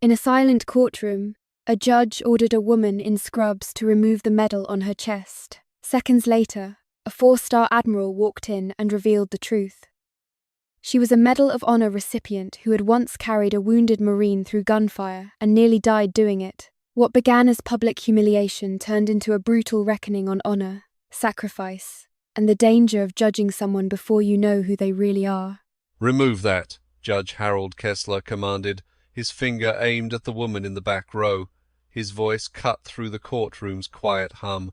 In a silent courtroom, a judge ordered a woman in scrubs to remove the medal on her chest. Seconds later, a 4-star Admiral walked in and revealed the truth. She was a Medal of Honor recipient who had once carried a wounded Marine through gunfire and nearly died doing it. What began as public humiliation turned into a brutal reckoning on honor, sacrifice, and the danger of judging someone before you know who they really are. "Remove that," Judge Harold Kessler commanded, his finger aimed at the woman in the back row. His voice cut through the courtroom's quiet hum.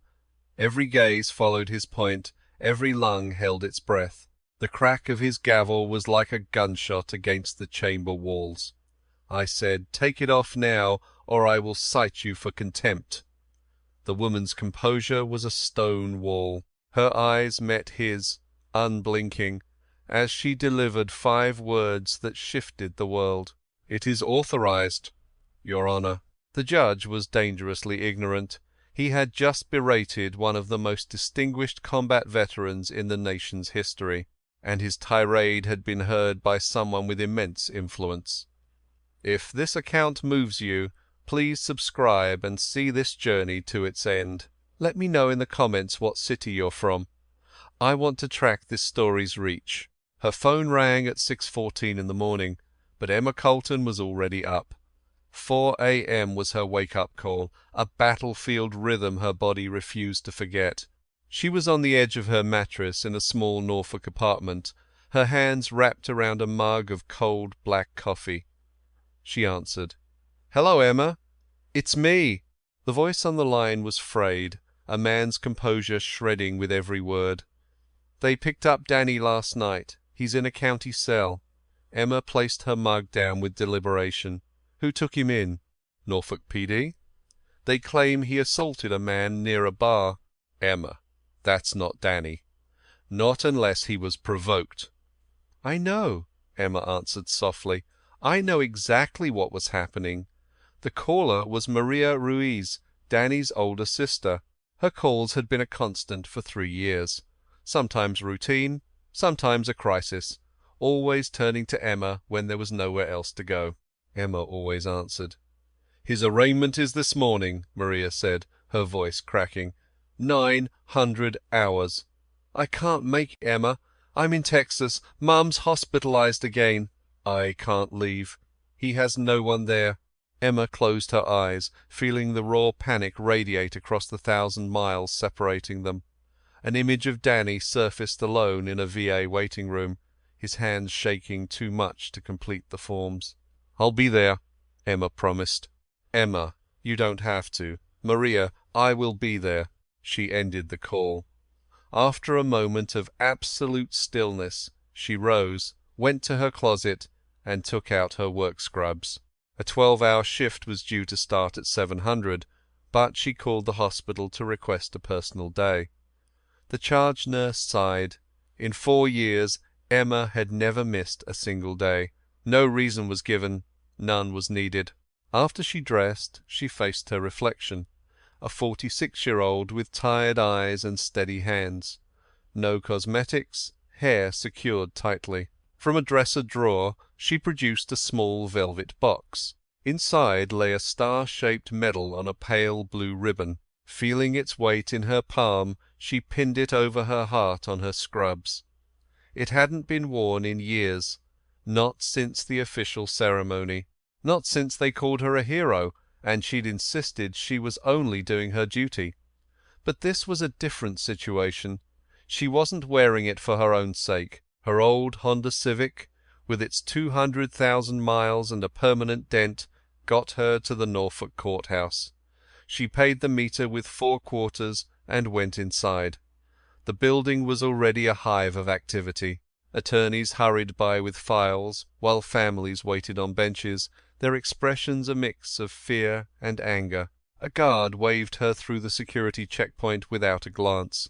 Every gaze followed his point, every lung held its breath. The crack of his gavel was like a gunshot against the chamber walls. I said, "Take it off now, or I will cite you for contempt." The woman's composure was a stone wall. Her eyes met his, unblinking, as she delivered 5 words that shifted the world. "It is authorized, Your Honor." The judge was dangerously ignorant. He had just berated one of the most distinguished combat veterans in the nation's history, and his tirade had been heard by someone with immense influence. If this account moves you, please subscribe and see this journey to its end. Let me know in the comments what city you're from. I want to track this story's reach. Her phone rang at 6:14 in the morning, but Emma Colton was already up. 4 a.m. was her wake-up call, a battlefield rhythm her body refused to forget. She was on the edge of her mattress in a small Norfolk apartment, her hands wrapped around a mug of cold black coffee. She answered. "Hello, Emma. It's me." The voice on the line was frayed, a man's composure shredding with every word. "They picked up Danny last night. He's in a county cell." Emma placed her mug down with deliberation. "Who took him in?" "Norfolk PD. They claim he assaulted a man near a bar." "Emma, that's not Danny. Not unless he was provoked." "I know," Emma answered softly. "I know exactly what was happening. The caller was Maria Ruiz, Danny's older sister. Her calls had been a constant for 3 years. Sometimes routine, sometimes a crisis, always turning to Emma when there was nowhere else to go." Emma always answered. "His arraignment is this morning," Maria said, her voice cracking. 900 hours. "I can't make it, Emma. I'm in Texas. Mum's hospitalized again." "I can't leave. He has no one there." Emma closed her eyes, feeling the raw panic radiate across the 1,000 miles separating them. An image of Danny surfaced alone in a VA waiting room, his hands shaking too much to complete the forms. "I'll be there," Emma promised. "Emma, you don't have to. Maria, I will be there." She ended the call. After a moment of absolute stillness, she rose, went to her closet, and took out her work scrubs. A 12-hour shift was due to start at 700, but she called the hospital to request a personal day. The charge nurse sighed. In 4 years, Emma had never missed a single day. No reason was given, none was needed. After she dressed, she faced her reflection, a 46-year-old with tired eyes and steady hands. No cosmetics, hair secured tightly. From a dresser drawer she produced a small velvet box. Inside lay a star-shaped medal on a pale blue ribbon. Feeling its weight in her palm, she pinned it over her heart on her scrubs. It hadn't been worn in years, not since the official ceremony, not since they called her a hero, and she'd insisted she was only doing her duty. But this was a different situation. She wasn't wearing it for her own sake. Her old Honda Civic, with its 200,000 miles and a permanent dent, got her to the Norfolk courthouse. She paid the meter with 4 quarters and went inside. The building was already a hive of activity. Attorneys hurried by with files, while families waited on benches, their expressions a mix of fear and anger. A guard waved her through the security checkpoint without a glance.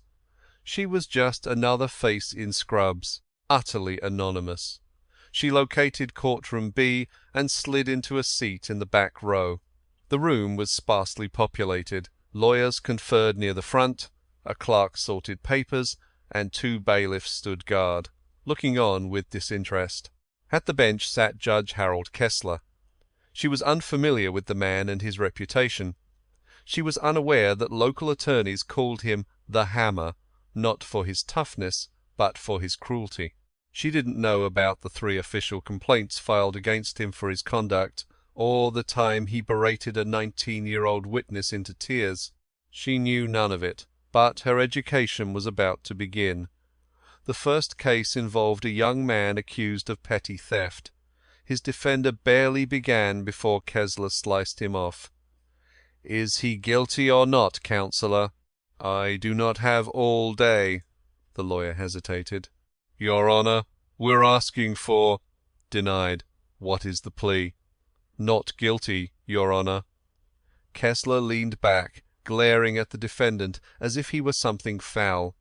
She was just another face in scrubs, utterly anonymous. She located courtroom B and slid into a seat in the back row. The room was sparsely populated. Lawyers conferred near the front, a clerk sorted papers, and 2 bailiffs stood guard, looking on with disinterest. At the bench sat Judge Harold Kessler. She was unfamiliar with the man and his reputation. She was unaware that local attorneys called him the Hammer, not for his toughness, but for his cruelty. She didn't know about the 3 official complaints filed against him for his conduct, or the time he berated a 19-year-old witness into tears. She knew none of it, but her education was about to begin. The first case involved a young man accused of petty theft. His defender barely began before Kessler sliced him off. "Is he guilty or not, counsellor?" "I do not have all day." The lawyer hesitated. "Your Honour, we're asking for—" "Denied. What is the plea?" "Not guilty, Your Honour." Kessler leaned back, glaring at the defendant as if he were something foul.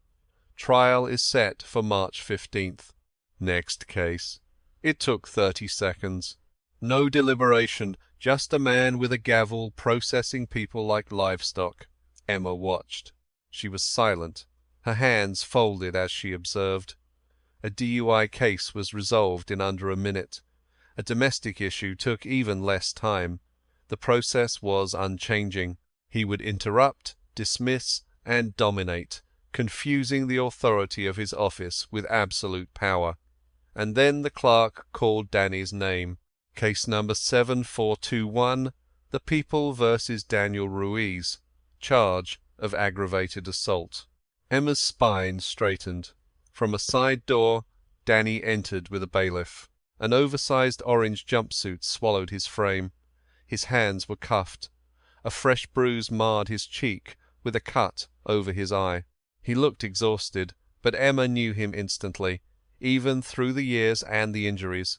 Trial is set for March 15th. Next case. It took 30 seconds. No deliberation, just a man with a gavel processing people like livestock. Emma watched. She was silent, her hands folded as she observed. A DUI case was resolved in under a minute. A domestic issue took even less time. The process was unchanging. He would interrupt, dismiss, and dominate, confusing the authority of his office with absolute power. And then the clerk called Danny's name. Case number 7421, The People versus Daniel Ruiz. Charge of aggravated assault. Emma's spine straightened. From a side door, Danny entered with a bailiff. An oversized orange jumpsuit swallowed his frame. His hands were cuffed. A fresh bruise marred his cheek, with a cut over his eye. He looked exhausted, but Emma knew him instantly, even through the years and the injuries.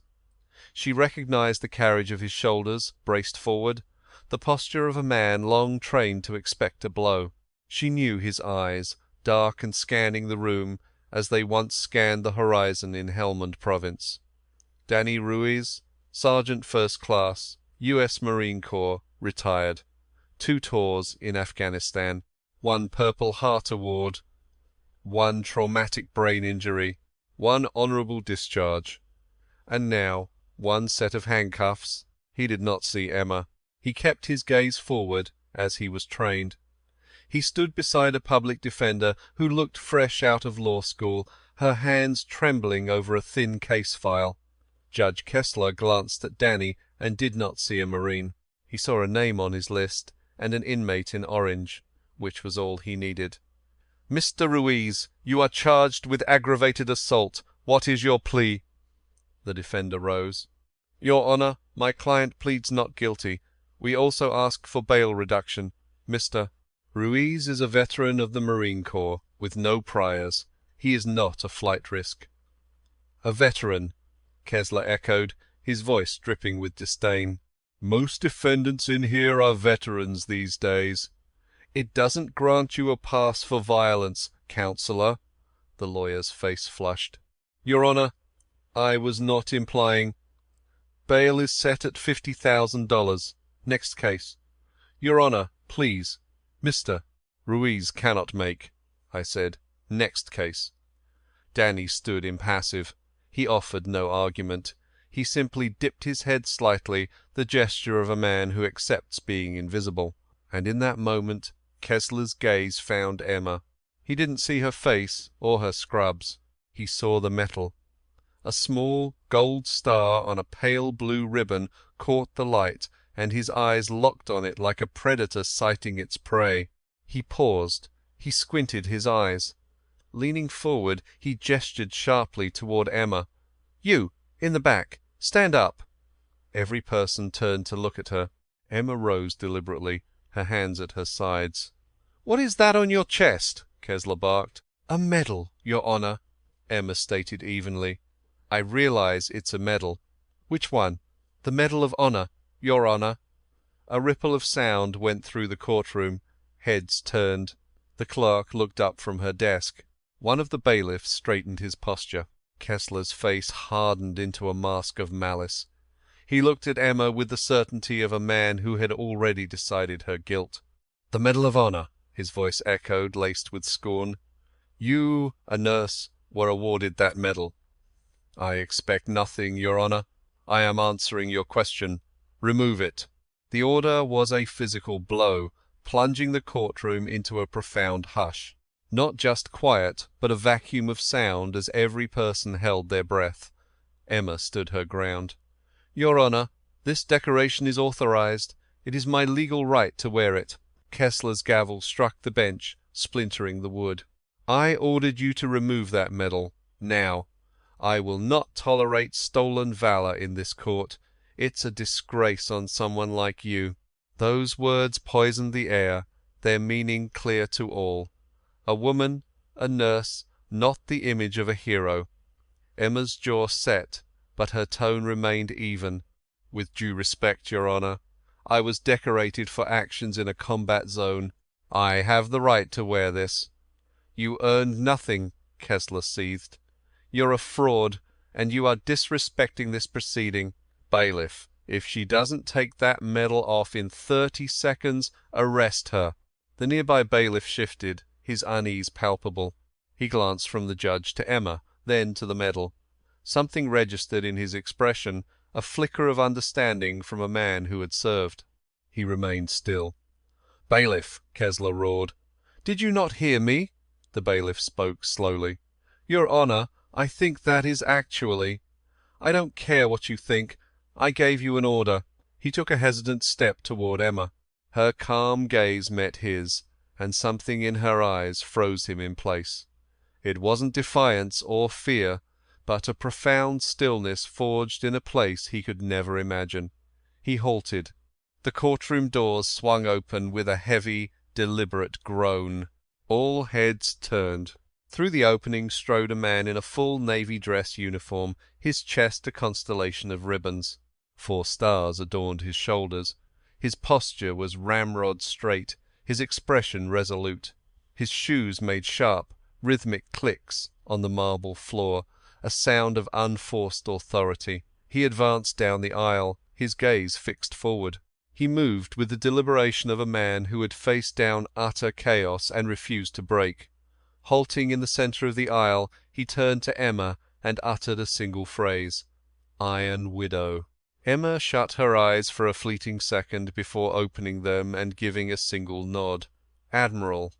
She recognized the carriage of his shoulders, braced forward, the posture of a man long trained to expect a blow. She knew his eyes, dark and scanning the room as they once scanned the horizon in Helmand Province. Danny Ruiz, Sergeant First Class, U.S. Marine Corps, retired. 2 tours in Afghanistan, 1 Purple Heart Award, 1 traumatic brain injury, 1 honourable discharge. And now 1 set of handcuffs. He did not see Emma. He kept his gaze forward, as he was trained. He stood beside a public defender who looked fresh out of law school, her hands trembling over a thin case file. Judge Kessler glanced at Danny and did not see a Marine. He saw a name on his list and an inmate in orange, which was all he needed. "Mr. Ruiz, you are charged with aggravated assault. What is your plea?" The defender rose. "Your Honour, my client pleads not guilty. We also ask for bail reduction. Mr. Ruiz is a veteran of the Marine Corps, with no priors. He is not a flight risk." "A veteran," Kessler echoed, his voice dripping with disdain. "Most defendants in here are veterans these days." "It doesn't grant you a pass for violence, counsellor." The lawyer's face flushed. "Your Honour, I was not implying—" "Bail is set at $50,000. Next case." "Your Honour, please." "Mr. Ruiz cannot make," I said. "Next case." Danny stood impassive. He offered no argument. He simply dipped his head slightly, the gesture of a man who accepts being invisible. And in that moment Kessler's gaze found Emma. He didn't see her face or her scrubs. He saw the metal. A small gold star on a pale blue ribbon caught the light, and his eyes locked on it like a predator sighting its prey. He paused. He squinted his eyes. Leaning forward, he gestured sharply toward Emma. "You, in the back. Stand up." Every person turned to look at her. Emma rose deliberately, her hands at her sides. "What is that on your chest?" Kessler barked. "A medal, Your Honour," Emma stated evenly. "I realize it's a medal." "Which one?" "The Medal of Honor, Your Honour." A ripple of sound went through the courtroom. Heads turned. The clerk looked up from her desk. One of the bailiffs straightened his posture. Kessler's face hardened into a mask of malice. He looked at Emma with the certainty of a man who had already decided her guilt. "The Medal of Honor," his voice echoed, laced with scorn. "You, a nurse, were awarded that medal." "I expect nothing, Your Honour. I am answering your question." Remove it." The order was a physical blow, plunging the courtroom into a profound hush. Not just quiet, but a vacuum of sound as every person held their breath. Emma stood her ground. "Your Honor, this decoration is authorized. It is my legal right to wear it." Kessler's gavel struck the bench, splintering the wood. "I ordered you to remove that medal. Now. I will not tolerate stolen valor in this court. It's a disgrace on someone like you." Those words poisoned the air, their meaning clear to all. A woman, a nurse, not the image of a hero. Emma's jaw set, but her tone remained even. "With due respect, Your Honor, I was decorated for actions in a combat zone. I have the right to wear this." "You earned nothing," Kessler seethed. "You're a fraud, and you are disrespecting this proceeding. Bailiff, if she doesn't take that medal off in 30 seconds, arrest her." The nearby bailiff shifted, his unease palpable. He glanced from the judge to Emma, then to the medal. Something registered in his expression, a flicker of understanding from a man who had served. He remained still. "Bailiff," Kessler roared. "Did you not hear me?" The bailiff spoke slowly. "Your Honor, I think that is actually—" "I don't care what you think. I gave you an order." He took a hesitant step toward Emma. Her calm gaze met his, and something in her eyes froze him in place. It wasn't defiance or fear, but a profound stillness forged in a place he could never imagine. He halted. The courtroom doors swung open with a heavy, deliberate groan. All heads turned. Through the opening strode a man in a full navy dress uniform, his chest a constellation of ribbons. 4 stars adorned his shoulders. His posture was ramrod straight, his expression resolute. His shoes made sharp, rhythmic clicks on the marble floor, a sound of unforced authority. He advanced down the aisle, his gaze fixed forward. He moved with the deliberation of a man who had faced down utter chaos and refused to break. Halting in the centre of the aisle, he turned to Emma and uttered a single phrase: "Iron Widow." Emma shut her eyes for a fleeting second before opening them and giving a single nod. "Admiral."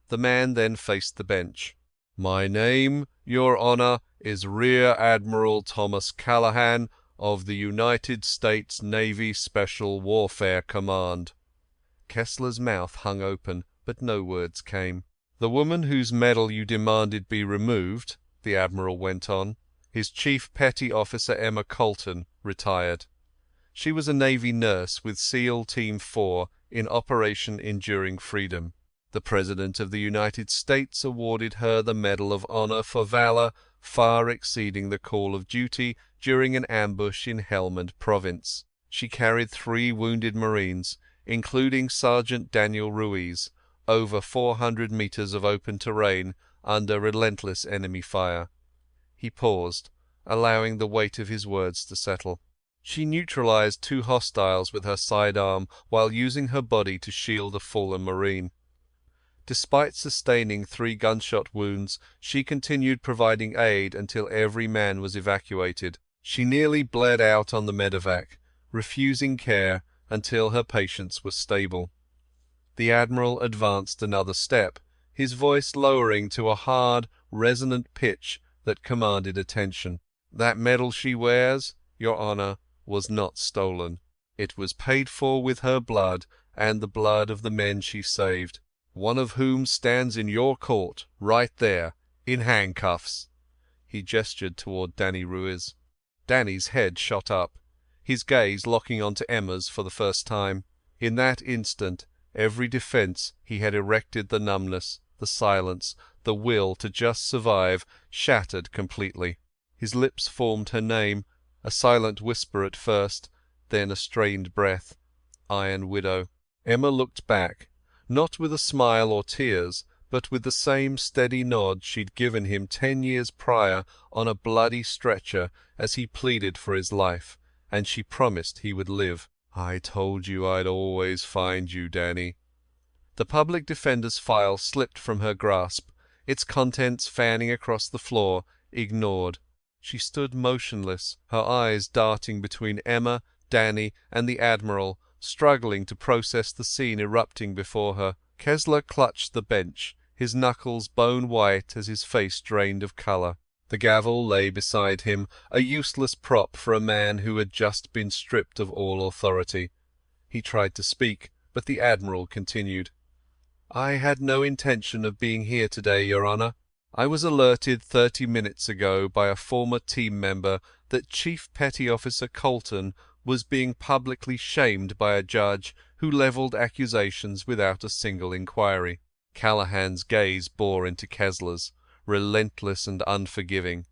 The man then faced the bench. "My name, Your Honor, is Rear Admiral Thomas Callahan of the United States Navy Special Warfare Command." Kessler's mouth hung open, but no words came. "The woman whose medal you demanded be removed," the Admiral went on, "is Chief Petty Officer Emma Colton, retired. She was a Navy nurse with SEAL Team 4 in Operation Enduring Freedom. The President of the United States awarded her the Medal of Honor for valor far exceeding the call of duty during an ambush in Helmand Province. She carried 3 wounded Marines, including Sergeant Daniel Ruiz, over 400 meters of open terrain under relentless enemy fire." He paused, allowing the weight of his words to settle. "She neutralized 2 hostiles with her sidearm while using her body to shield a fallen Marine. Despite sustaining 3 gunshot wounds, she continued providing aid until every man was evacuated. She nearly bled out on the medevac, refusing care until her patients were stable." The Admiral advanced another step, his voice lowering to a hard, resonant pitch that commanded attention. "That medal she wears, Your Honor, was not stolen. It was paid for with her blood and the blood of the men she saved, one of whom stands in your court, right there, in handcuffs." He gestured toward Danny Ruiz. Danny's head shot up, his gaze locking onto Emma's for the first time. In that instant, every defense he had erected, the numbness, the silence, the will to just survive, shattered completely. His lips formed her name, a silent whisper at first, then a strained breath. "Iron Widow." Emma looked back, not with a smile or tears, but with the same steady nod she'd given him 10 years prior on a bloody stretcher as he pleaded for his life, and she promised he would live. "I told you I'd always find you, Danny." The public defender's file slipped from her grasp, its contents fanning across the floor, ignored. She stood motionless, her eyes darting between Emma, Danny, and the Admiral, struggling to process the scene erupting before her. Kessler clutched the bench, his knuckles bone white as his face drained of colour. The gavel lay beside him, a useless prop for a man who had just been stripped of all authority. He tried to speak, but the Admiral continued. "I had no intention of being here today, Your Honour. I was alerted 30 minutes ago by a former team member that Chief Petty Officer Colton was being publicly shamed by a judge who levelled accusations without a single inquiry." Callahan's gaze bore into Kessler's, relentless and unforgiving.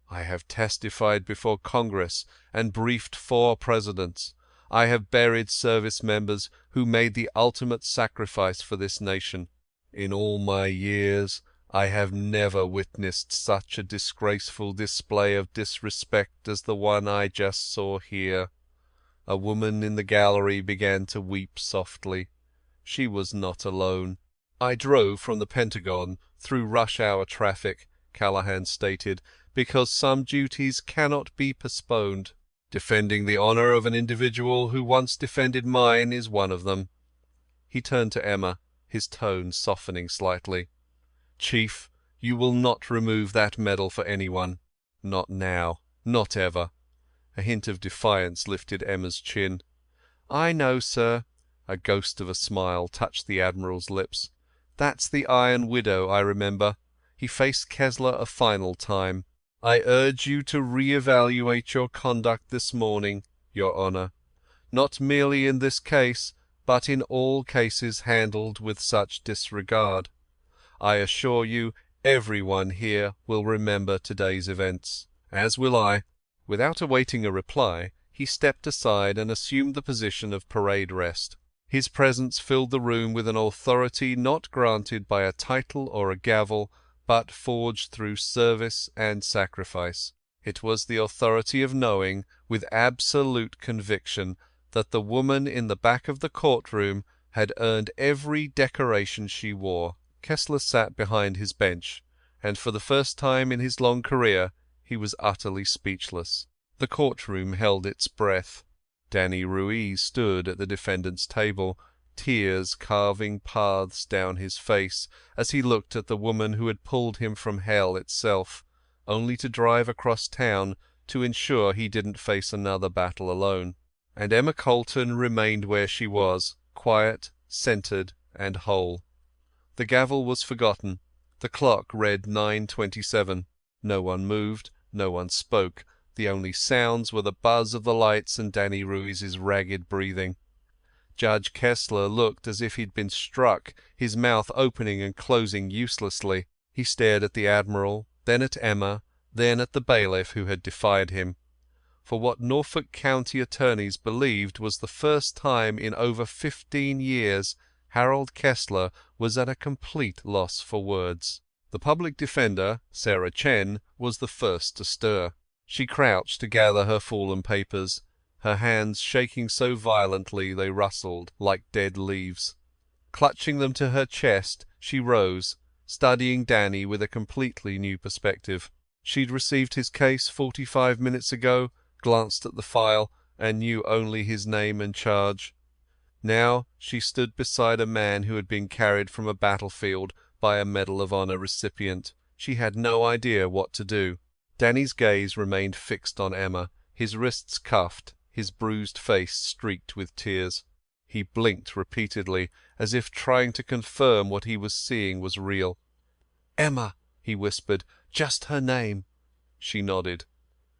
"I have testified before Congress and briefed 4 presidents. I have buried service members who made the ultimate sacrifice for this nation. In all my years, I have never witnessed such a disgraceful display of disrespect as the one I just saw here." A woman in the gallery began to weep softly. She was not alone. "I drove from the Pentagon through rush-hour traffic," Callahan stated, "because some duties cannot be postponed. Defending the honor of an individual who once defended mine is one of them." He turned to Emma, his tone softening slightly. "Chief, you will not remove that medal for anyone. Not now. Not ever." A hint of defiance lifted Emma's chin. "I know, sir." A ghost of a smile touched the Admiral's lips. "That's the Iron Widow, I remember." He faced Kessler a final time. "I urge you to re-evaluate your conduct this morning, Your Honour. Not merely in this case, but in all cases handled with such disregard. I assure you everyone here will remember today's events, as will I." Without awaiting a reply, he stepped aside and assumed the position of parade rest. His presence filled the room with an authority not granted by a title or a gavel, but forged through service and sacrifice. It was the authority of knowing, with absolute conviction, that the woman in the back of the courtroom had earned every decoration she wore. Kessler sat behind his bench, and for the first time in his long career he was utterly speechless. The courtroom held its breath. Danny Ruiz stood at the defendant's table, tears carving paths down his face as he looked at the woman who had pulled him from hell itself, only to drive across town to ensure he didn't face another battle alone. And Emma Colton remained where she was, quiet, centered, and whole. The gavel was forgotten. The clock read 9:27. No one moved, no one spoke. The only sounds were the buzz of the lights and Danny Ruiz's ragged breathing. Judge Kessler looked as if he'd been struck, his mouth opening and closing uselessly. He stared at the Admiral, then at Emma, then at the bailiff who had defied him. For what Norfolk County attorneys believed was the first time in over 15 years Harold Kessler was at a complete loss for words. The public defender, Sarah Chen, was the first to stir. She crouched to gather her fallen papers, her hands shaking so violently they rustled like dead leaves. Clutching them to her chest, she rose, studying Danny with a completely new perspective. She'd received his case 45 minutes ago, glanced at the file, and knew only his name and charge. Now she stood beside a man who had been carried from a battlefield by a Medal of Honor recipient. She had no idea what to do. Danny's gaze remained fixed on Emma, his wrists cuffed, his bruised face streaked with tears. He blinked repeatedly, as if trying to confirm what he was seeing was real. "Emma," he whispered, "just her name." She nodded.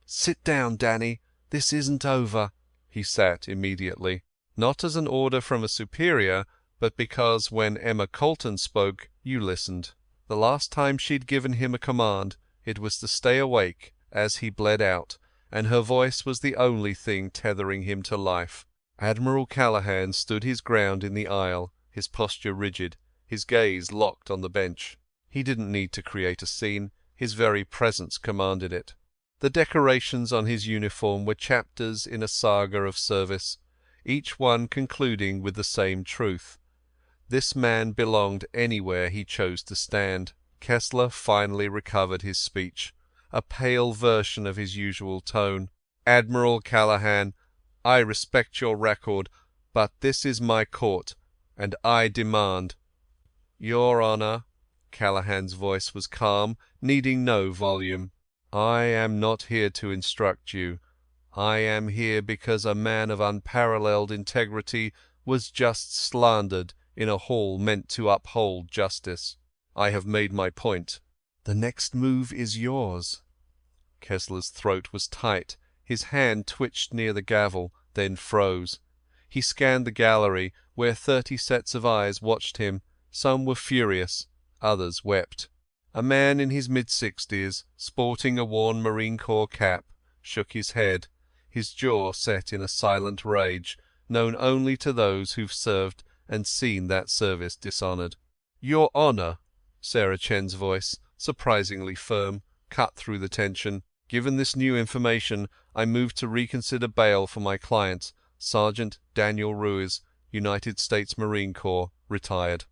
"Sit down, Danny. This isn't over." He sat immediately. Not as an order from a superior, but because when Emma Colton spoke, you listened. The last time she'd given him a command, it was to stay awake as he bled out, and her voice was the only thing tethering him to life. Admiral Callahan stood his ground in the aisle, his posture rigid, his gaze locked on the bench. He didn't need to create a scene. His very presence commanded it. The decorations on his uniform were chapters in a saga of service, each one concluding with the same truth. This man belonged anywhere he chose to stand. Kessler finally recovered his speech, a pale version of his usual tone. "Admiral Callahan, I respect your record, but this is my court, and I demand—" "Your Honour," Callahan's voice was calm, needing no volume. "I am not here to instruct you. I am here because a man of unparalleled integrity was just slandered in a hall meant to uphold justice. I have made my point. The next move is yours." Kessler's throat was tight. His hand twitched near the gavel, then froze. He scanned the gallery, where 30 sets of eyes watched him. Some were furious, others wept. A man in his mid-60s, sporting a worn Marine Corps cap, shook his head, his jaw set in a silent rage, known only to those who've served and seen that service dishonoured. "Your Honour," Sarah Chen's voice, surprisingly firm, cut through the tension. "Given this new information, I move to reconsider bail for my client, Sergeant Daniel Ruiz, United States Marine Corps, retired."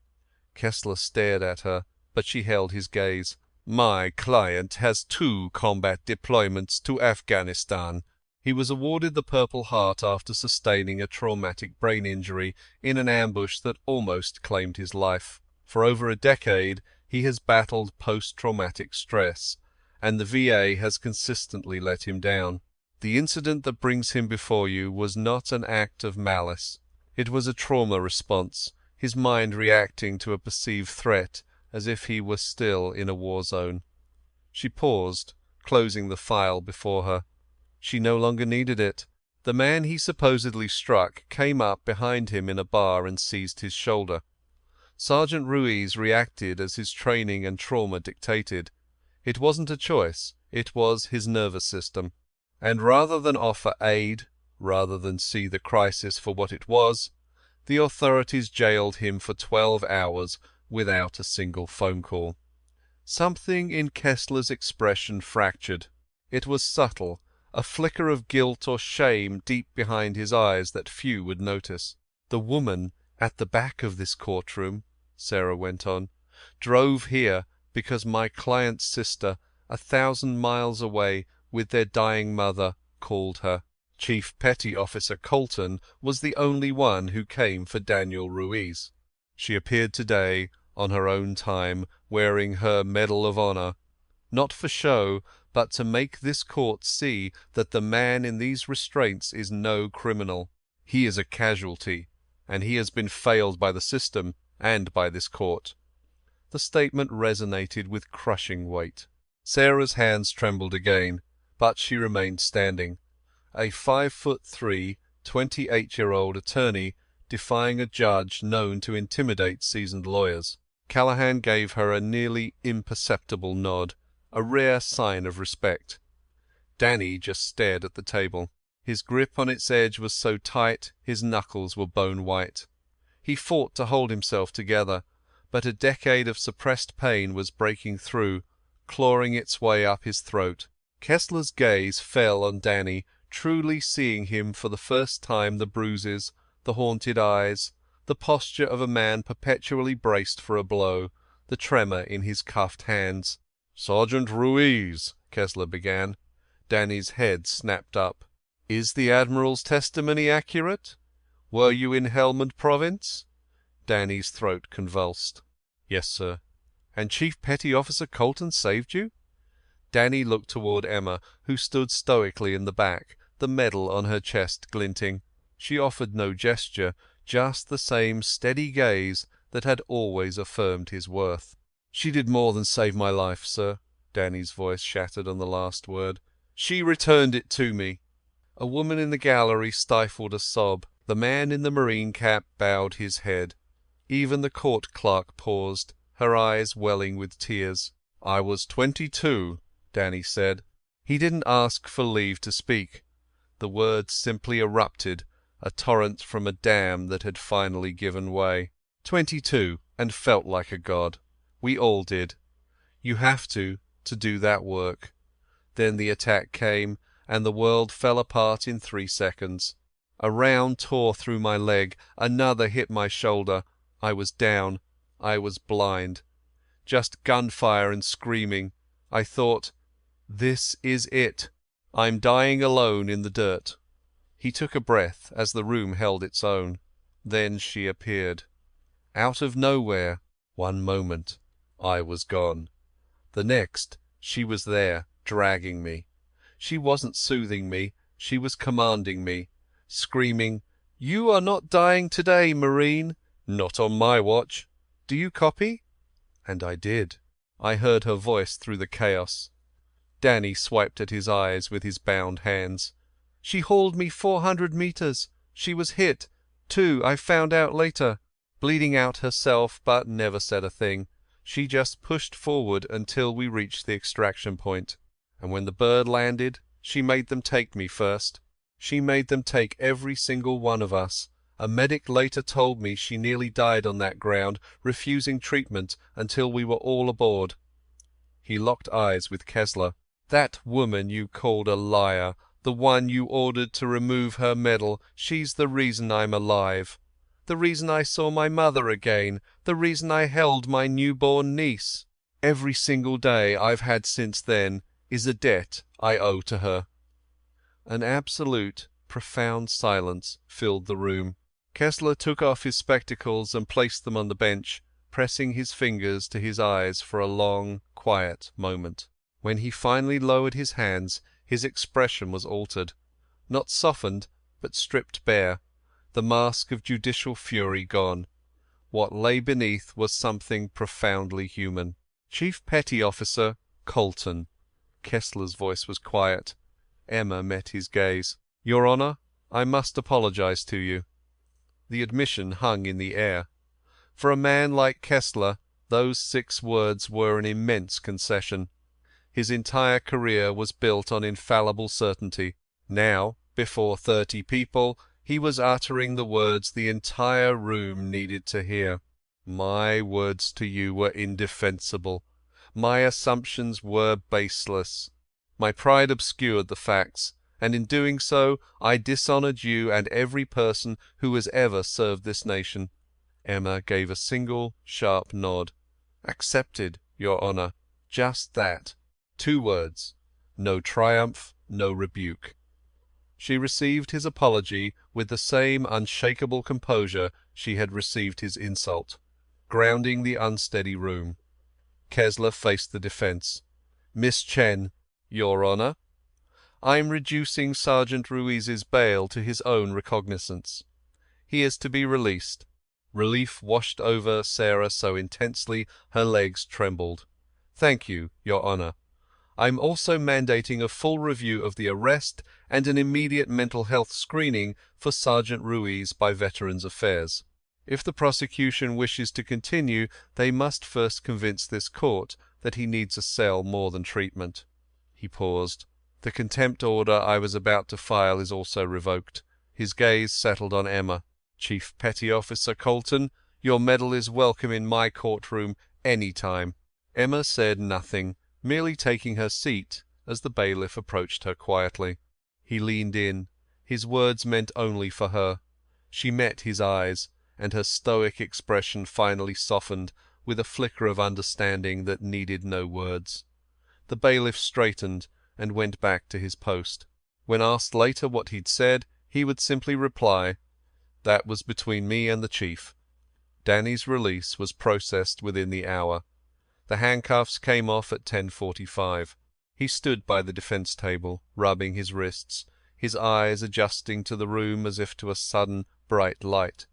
Kessler stared at her, but she held his gaze. "My client has 2 combat deployments to Afghanistan." He was awarded the Purple Heart after sustaining a traumatic brain injury in an ambush that almost claimed his life. For over a decade, he has battled post-traumatic stress, and the VA has consistently let him down. The incident that brings him before you was not an act of malice. It was a trauma response, his mind reacting to a perceived threat as if he were still in a war zone. She paused, closing the file before her. She no longer needed it. The man he supposedly struck came up behind him in a bar and seized his shoulder. Sergeant Ruiz reacted as his training and trauma dictated. It wasn't a choice, it was his nervous system. And rather than offer aid, rather than see the crisis for what it was, the authorities jailed him for 12 hours without a single phone call. Something in Kessler's expression fractured. It was subtle, a flicker of guilt or shame deep behind his eyes that few would notice. "The woman at the back of this courtroom," Sarah went on, "drove here because my client's sister, 1,000 miles away with their dying mother, called her. Chief Petty Officer Colton was the only one who came for Daniel Ruiz. She appeared today, on her own time, wearing her Medal of Honor, not for show, but to make this court see that the man in these restraints is no criminal. He is a casualty, and he has been failed by the system and by this court." The statement resonated with crushing weight. Sarah's hands trembled again, but she remained standing. A 5'3", 28-year-old attorney defying a judge known to intimidate seasoned lawyers. Callahan gave her a nearly imperceptible nod, a rare sign of respect. Danny just stared at the table. His grip on its edge was so tight his knuckles were bone white. He fought to hold himself together, but a decade of suppressed pain was breaking through, clawing its way up his throat. Kessler's gaze fell on Danny, truly seeing him for the first time, the bruises, the haunted eyes, the posture of a man perpetually braced for a blow, the tremor in his cuffed hands. "Sergeant Ruiz," Kessler began. Danny's head snapped up. "Is the Admiral's testimony accurate? Were you in Helmand Province?" Danny's throat convulsed. "Yes, sir." "And Chief Petty Officer Colton saved you?" Danny looked toward Emma, who stood stoically in the back, the medal on her chest glinting. She offered no gesture, just the same steady gaze that had always affirmed his worth. "She did more than save my life, sir." Danny's voice shattered on the last word. "She returned it to me." A woman in the gallery stifled a sob. The man in the marine cap bowed his head. Even the court clerk paused, her eyes welling with tears. "I was 22, Danny said. He didn't ask for leave to speak. The words simply erupted, a torrent from a dam that had finally given way. 22, and felt like a god. We all did. You have to do that work. Then the attack came, and the world fell apart in 3 seconds. A round tore through my leg, another hit my shoulder. I was down. I was blind. Just gunfire and screaming. I thought, this is it. I'm dying alone in the dirt." He took a breath as the room held its own. Then she appeared. Out of nowhere. One moment, I was gone. The next, she was there, dragging me. She wasn't soothing me, she was commanding me, screaming, "You are not dying today, Marine. Not on my watch. Do you copy?" And I did. I heard her voice through the chaos. Danny swiped at his eyes with his bound hands. "She hauled me 400 meters. She was hit, too, I found out later. Bleeding out herself, but never said a thing. She just pushed forward until we reached the extraction point. And when the bird landed, she made them take me first. She made them take every single one of us. A medic later told me she nearly died on that ground, refusing treatment until we were all aboard." He locked eyes with Kessler. "That woman you called a liar, the one you ordered to remove her medal, she's the reason I'm alive. The reason I saw my mother again, the reason I held my newborn niece. Every single day I've had since then is a debt I owe to her." An absolute, profound silence filled the room. Kessler took off his spectacles and placed them on the bench, pressing his fingers to his eyes for a long, quiet moment. When he finally lowered his hands, his expression was altered. Not softened, but stripped bare, the mask of judicial fury gone. What lay beneath was something profoundly human. "Chief Petty Officer Colton." Kessler's voice was quiet. Emma met his gaze. "Your Honor, I must apologize to you." The admission hung in the air. For a man like Kessler, those 6 words were an immense concession. His entire career was built on infallible certainty. Now, before 30 people, he was uttering the words the entire room needed to hear. "My words to you were indefensible. My assumptions were baseless. My pride obscured the facts, and in doing so I dishonored you and every person who has ever served this nation." Emma gave a single sharp nod. "Accepted, Your Honor. Just that. 2 words. No triumph, no rebuke." She received his apology with the same unshakable composure she had received his insult, grounding the unsteady room. Kessler faced the defense. "Miss Chen, Your Honor, I'm reducing Sergeant Ruiz's bail to his own recognizance. He is to be released." Relief washed over Sarah so intensely her legs trembled. "Thank you, Your Honor. I'm also mandating a full review of the arrest and an immediate mental health screening for Sergeant Ruiz by Veterans Affairs. If the prosecution wishes to continue, they must first convince this court that he needs a cell more than treatment." He paused. "The contempt order I was about to file is also revoked." His gaze settled on Emma. "Chief Petty Officer Colton, your medal is welcome in my courtroom any time." Emma said nothing, merely taking her seat as the bailiff approached her quietly. He leaned in. His words meant only for her. She met his eyes, and her stoic expression finally softened with a flicker of understanding that needed no words. The bailiff straightened and went back to his post. When asked later what he'd said, he would simply reply, "That was between me and the chief." Danny's release was processed within the hour. The handcuffs came off at 10:45. He stood by the defense table, rubbing his wrists, his eyes adjusting to the room as if to a sudden bright light.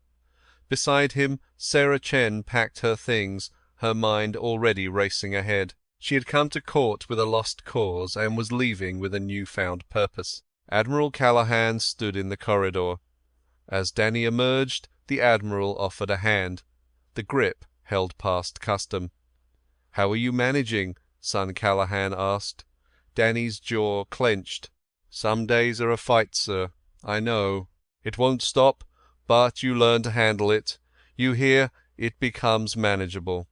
Beside him, Sarah Chen packed her things, her mind already racing ahead. She had come to court with a lost cause and was leaving with a newfound purpose. Admiral Callahan stood in the corridor. As Danny emerged, the Admiral offered a hand. The grip held past custom. "How are you managing?" son Callahan asked. Danny's jaw clenched. "Some days are a fight, sir. I know. It won't stop, but you learn to handle it. You hear, it becomes manageable."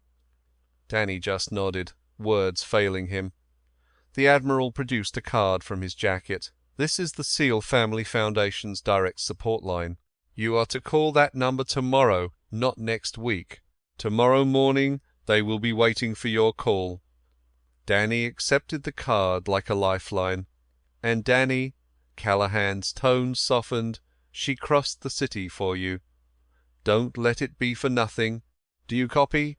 Danny just nodded, words failing him. The Admiral produced a card from his jacket. "This is the Seal Family Foundation's direct support line. You are to call that number tomorrow, not next week. Tomorrow morning they will be waiting for your call." Danny accepted the card like a lifeline. And Danny, Callahan's tone softened. She crossed the city for you. Don't let it be for nothing. Do you copy?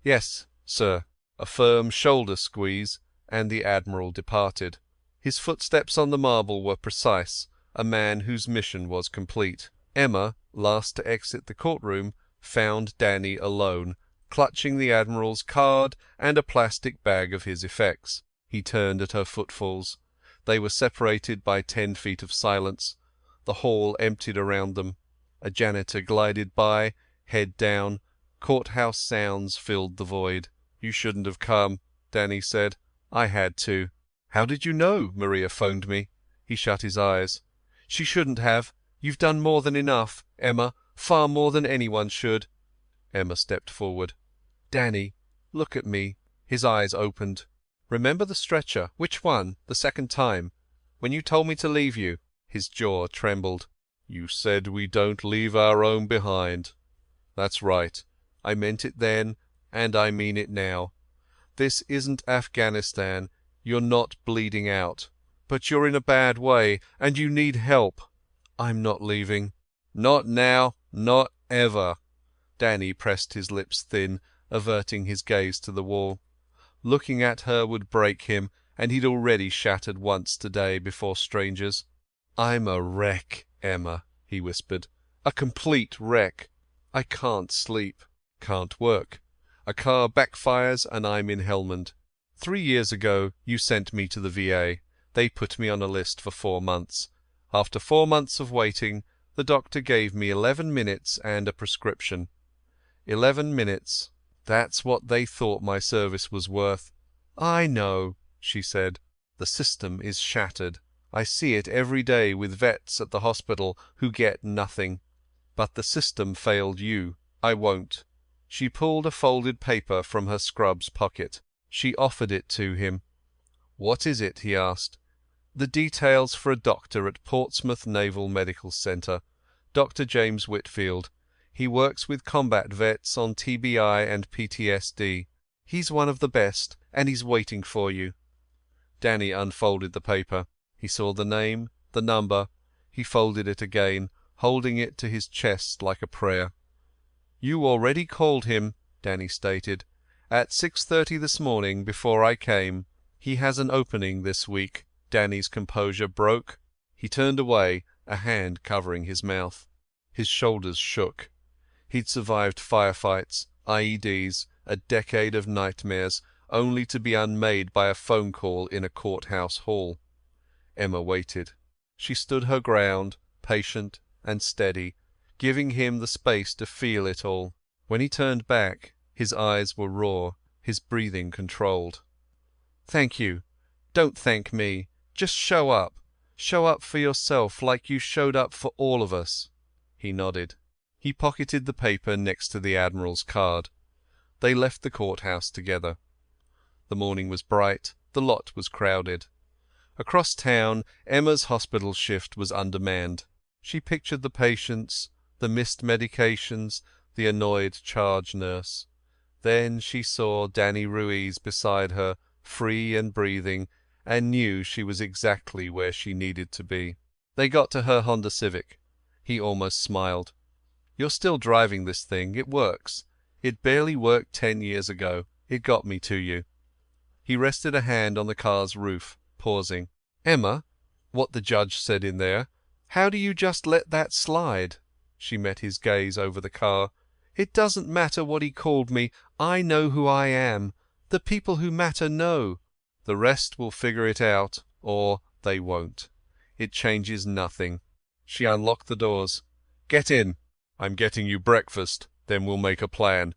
Yes, sir. A firm shoulder squeeze, and the Admiral departed. His footsteps on the marble were precise, a man whose mission was complete. Emma, last to exit the courtroom, found Danny alone, clutching the Admiral's card and a plastic bag of his effects. He turned at her footfalls. They were separated by 10 feet of silence. The hall emptied around them. A janitor glided by, head down. Courthouse sounds filled the void. "You shouldn't have come," Danny said. "I had to." "How did you know?" Maria phoned me. He shut his eyes. "She shouldn't have. You've done more than enough, Emma, far more than anyone should." Emma stepped forward. "Danny, look at me." His eyes opened. "Remember the stretcher? Which one? The second time? When you told me to leave you?" His jaw trembled. "You said we don't leave our own behind." "That's right. I meant it then, and I mean it now. This isn't Afghanistan. You're not bleeding out. But you're in a bad way, and you need help. I'm not leaving. Not now, not ever." Danny pressed his lips thin, averting his gaze to the wall. Looking at her would break him, and he'd already shattered once today before strangers. "I'm a wreck, Emma," he whispered. "A complete wreck. I can't sleep. Can't work. A car backfires and I'm in Helmand. 3 years ago you sent me to the VA. They put me on a list for 4 months. After 4 months of waiting, the doctor gave me 11 minutes and a prescription. 11 minutes. That's what they thought my service was worth." "I know," she said. "The system is shattered. I see it every day with vets at the hospital who get nothing. But the system failed you. I won't." She pulled a folded paper from her scrub's pocket. She offered it to him. "What is it?" he asked. "The details for a doctor at Portsmouth Naval Medical Centre. Dr. James Whitfield. He works with combat vets on TBI and PTSD. He's one of the best, and he's waiting for you." Danny unfolded the paper. He saw the name, the number. He folded it again, holding it to his chest like a prayer. "You already called him," Danny stated. "At 6:30 this morning, before I came. He has an opening this week." Danny's composure broke. He turned away, a hand covering his mouth. His shoulders shook. He'd survived firefights, IEDs, a decade of nightmares, only to be unmade by a phone call in a courthouse hall. Emma waited. She stood her ground, patient and steady, giving him the space to feel it all. When he turned back, his eyes were raw, his breathing controlled. "Thank you. Don't thank me. Just show up. Show up for yourself like you showed up for all of us." He nodded. He pocketed the paper next to the Admiral's card. They left the courthouse together. The morning was bright. The lot was crowded. Across town, Emma's hospital shift was undermanned. She pictured the patients, the missed medications, the annoyed charge nurse. Then she saw Danny Ruiz beside her, free and breathing, and knew she was exactly where she needed to be. They got to her Honda Civic. He almost smiled. "You're still driving this thing. It works. It barely worked 10 years ago. It got me to you." He rested a hand on the car's roof, pausing. "Emma, what the judge said in there, how do you just let that slide?" She met his gaze over the car. "It doesn't matter what he called me. I know who I am. The people who matter know. The rest will figure it out, or they won't. It changes nothing." She unlocked the doors. "Get in. I'm getting you breakfast, then we'll make a plan."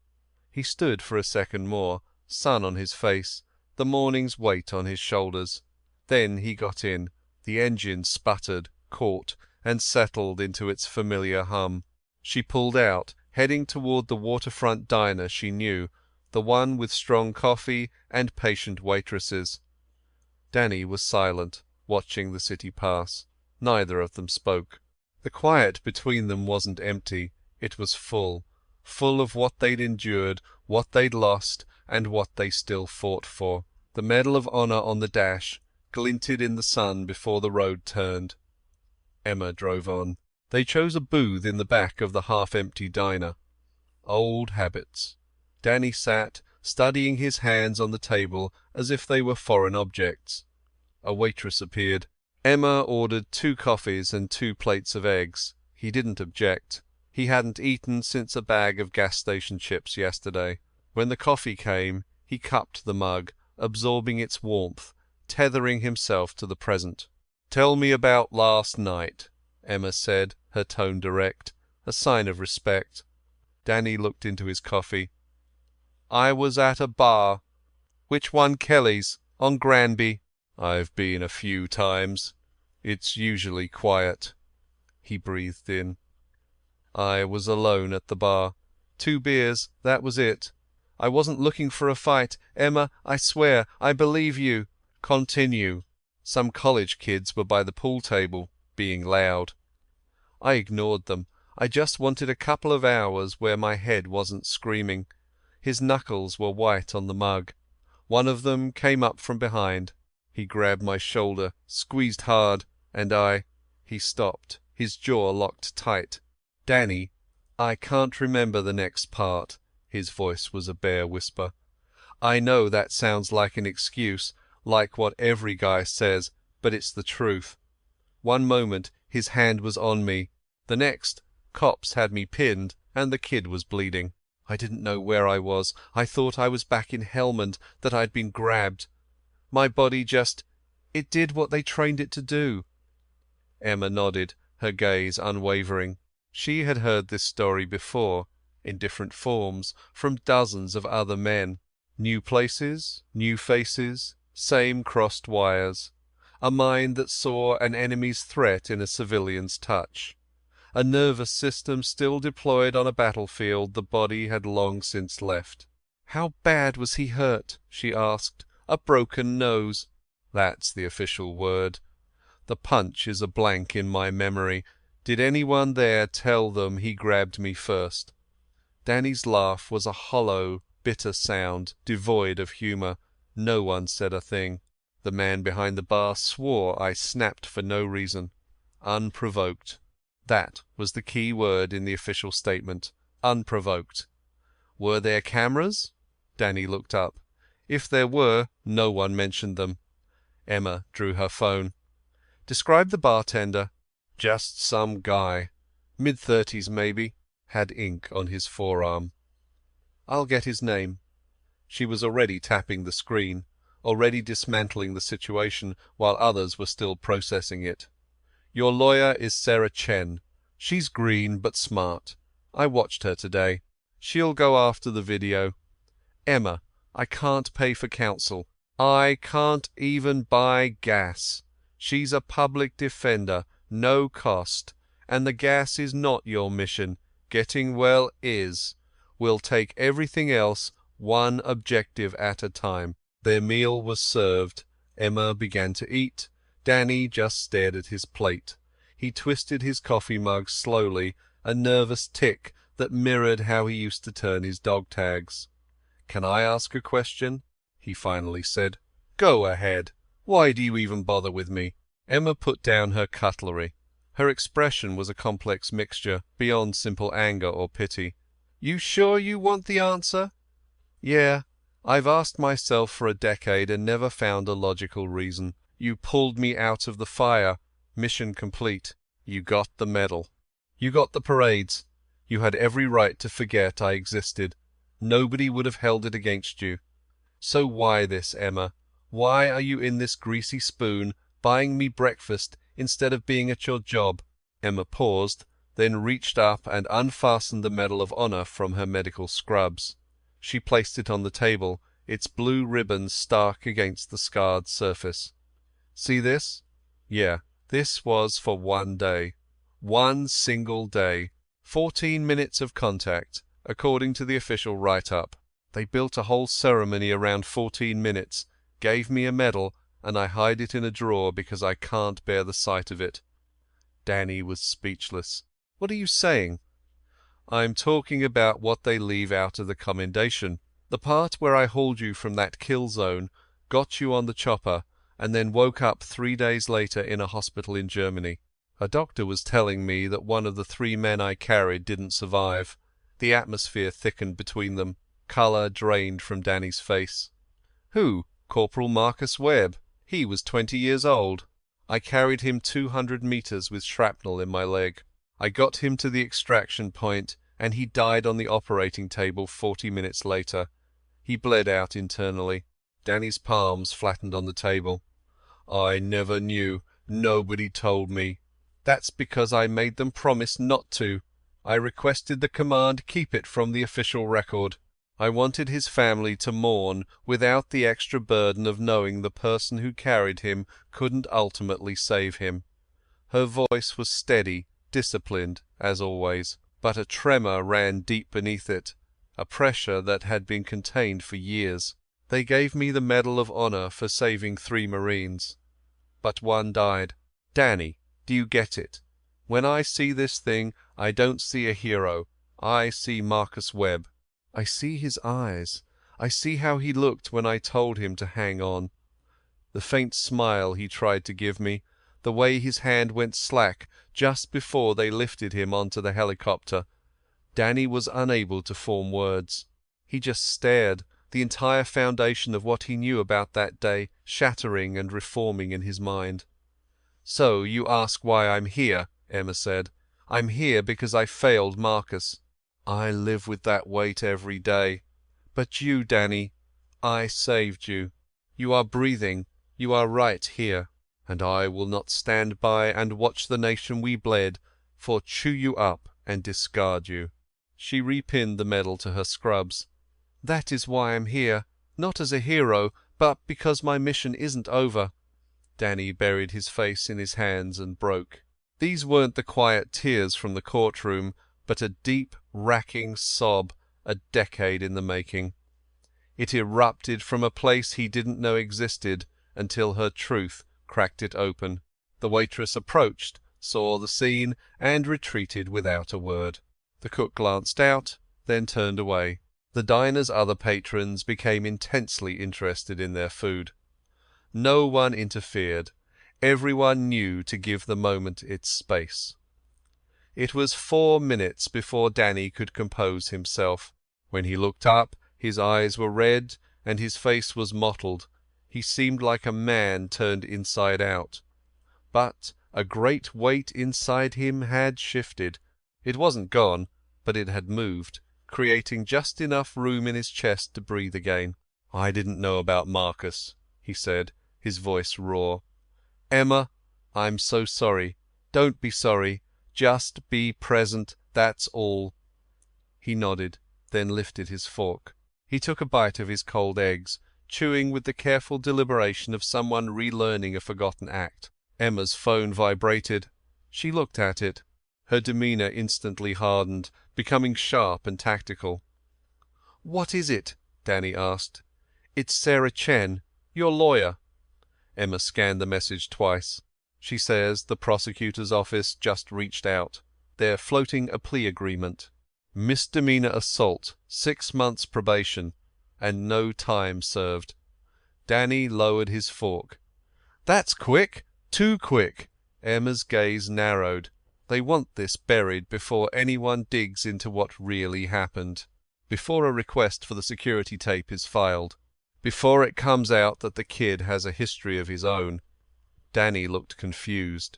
He stood for a second more, sun on his face, the morning's weight on his shoulders. Then he got in. The engine sputtered, caught, and settled into its familiar hum. She pulled out, heading toward the waterfront diner she knew, the one with strong coffee and patient waitresses. Danny was silent, watching the city pass. Neither of them spoke. The quiet between them wasn't empty. It was full. Full of what they'd endured, what they'd lost, and what they still fought for. The Medal of Honor on the dash glinted in the sun before the road turned. Emma drove on. They chose a booth in the back of the half-empty diner. Old habits. Danny sat, studying his hands on the table as if they were foreign objects. A waitress appeared. Emma ordered 2 coffees and 2 plates of eggs. He didn't object. He hadn't eaten since a bag of gas station chips yesterday. When the coffee came, he cupped the mug, absorbing its warmth, tethering himself to the present. "Tell me about last night," Emma said, her tone direct, a sign of respect. Danny looked into his coffee. "I was at a bar." "Which one? Kelly's? On Granby?" "I've been a few times. It's usually quiet." He breathed in. "I was alone at the bar. 2 beers, that was it. I wasn't looking for a fight. Emma, I swear, I believe you." "Continue." "Some college kids were by the pool table, being loud. I ignored them. I just wanted a couple of hours where my head wasn't screaming." His knuckles were white on the mug. One of them came up from behind. He grabbed my shoulder, squeezed hard, and He stopped, his jaw locked tight. "Danny, I can't remember the next part." His voice was a bare whisper. "I know that sounds like an excuse, like what every guy says, but it's the truth. One moment his hand was on me. The next, cops had me pinned and the kid was bleeding. I didn't know where I was. I thought I was back in Helmand, that I'd been grabbed. My body it did what they trained it to do." Emma nodded, her gaze unwavering. She had heard this story before, in different forms, from dozens of other men. New places, new faces, same crossed wires. A mind that saw an enemy's threat in a civilian's touch. A nervous system still deployed on a battlefield the body had long since left. "How bad was he hurt?" she asked. "A broken nose." "That's the official word. The punch is a blank in my memory. Did anyone there tell them he grabbed me first?" Danny's laugh was a hollow, bitter sound, devoid of humour. No one said a thing. The man behind the bar swore I snapped for no reason. Unprovoked. That was the key word in the official statement. Unprovoked. Were there cameras? Danny looked up. If there were, no one mentioned them. Emma drew her phone. "Describe the bartender." "Just some guy. Mid-30s maybe. Had ink on his forearm." "I'll get his name." She was already tapping the screen, already dismantling the situation while others were still processing it. "Your lawyer is Sarah Chen. She's green but smart. I watched her today. She'll go after the video. Emma, I can't pay for counsel. I can't even buy gas. She's a public defender, no cost. And the gas is not your mission. Getting well is. We'll take everything else one objective at a time." Their meal was served. Emma began to eat. Danny just stared at his plate. He twisted his coffee mug slowly, a nervous tick that mirrored how he used to turn his dog tags. "Can I ask a question?" he finally said. "Go ahead. Why do you even bother with me?" Emma put down her cutlery. Her expression was a complex mixture, beyond simple anger or pity. "You sure you want the answer?" "Yeah. I've asked myself for a decade and never found a logical reason. You pulled me out of the fire. Mission complete. You got the medal. You got the parades. You had every right to forget I existed. Nobody would have held it against you. So why this, Emma? Why are you in this greasy spoon, buying me breakfast instead of being at your job?" Emma paused, then reached up and unfastened the Medal of Honor from her medical scrubs. She placed it on the table, its blue ribbon stark against the scarred surface. "See this? Yeah, this was for one day. One single day. 14 minutes of contact, according to the official write-up. They built a whole ceremony around 14 minutes, gave me a medal, and I hide it in a drawer because I can't bear the sight of it." Danny was speechless. "What are you saying?" "I'm talking about what they leave out of the commendation. The part where I hauled you from that kill zone, got you on the chopper, and then woke up 3 days later in a hospital in Germany. A doctor was telling me that one of the 3 men I carried didn't survive. The atmosphere thickened between them. Colour drained from Danny's face. Who? Corporal Marcus Webb. He was 20 years old. I carried him 200 meters with shrapnel in my leg. I got him to the extraction point, and he died on the operating table 40 minutes later. He bled out internally. Danny's palms flattened on the table. I never knew. Nobody told me. That's because I made them promise not to. I requested the command keep it from the official record. I wanted his family to mourn without the extra burden of knowing the person who carried him couldn't ultimately save him. Her voice was steady, disciplined, as always, but a tremor ran deep beneath it, a pressure that had been contained for years. They gave me the Medal of Honor for saving 3 Marines. But one died. Danny, do you get it? When I see this thing, I don't see a hero. I see Marcus Webb. I see his eyes. I see how he looked when I told him to hang on. The faint smile he tried to give me, the way his hand went slack just before they lifted him onto the helicopter. Danny was unable to form words. He just stared, the entire foundation of what he knew about that day shattering and reforming in his mind. So you ask why I'm here, Emma said. I'm here because I failed Marcus. I live with that weight every day. But you, Danny, I saved you. You are breathing. You are right here. And I will not stand by and watch the nation we bled for chew you up and discard you. She repinned the medal to her scrubs. That is why I'm here, not as a hero, but because my mission isn't over. Danny buried his face in his hands and broke. These weren't the quiet tears from the courtroom, but a deep, racking sob, a decade in the making. It erupted from a place he didn't know existed until her truth cracked it open. The waitress approached, saw the scene, and retreated without a word. The cook glanced out, then turned away. The diner's other patrons became intensely interested in their food. No one interfered. Everyone knew to give the moment its space. It was 4 minutes before Danny could compose himself. When he looked up, his eyes were red and his face was mottled. He seemed like a man turned inside out. But a great weight inside him had shifted. It wasn't gone, but it had moved, creating just enough room in his chest to breathe again. I didn't know about Marcus, he said, his voice raw. Emma, I'm so sorry. Don't be sorry. Just be present, that's all. He nodded, then lifted his fork. He took a bite of his cold eggs, chewing with the careful deliberation of someone relearning a forgotten act. Emma's phone vibrated. She looked at it. Her demeanour instantly hardened, becoming sharp and tactical. "What is it?" Danny asked. "It's Sarah Chen, your lawyer." Emma scanned the message twice. "She says the prosecutor's office just reached out. They're floating a plea agreement. Misdemeanor assault, 6 months probation, and no time served." Danny lowered his fork. "That's quick! Too quick!" Emma's gaze narrowed. They want this buried before anyone digs into what really happened. Before a request for the security tape is filed. Before it comes out that the kid has a history of his own. Danny looked confused.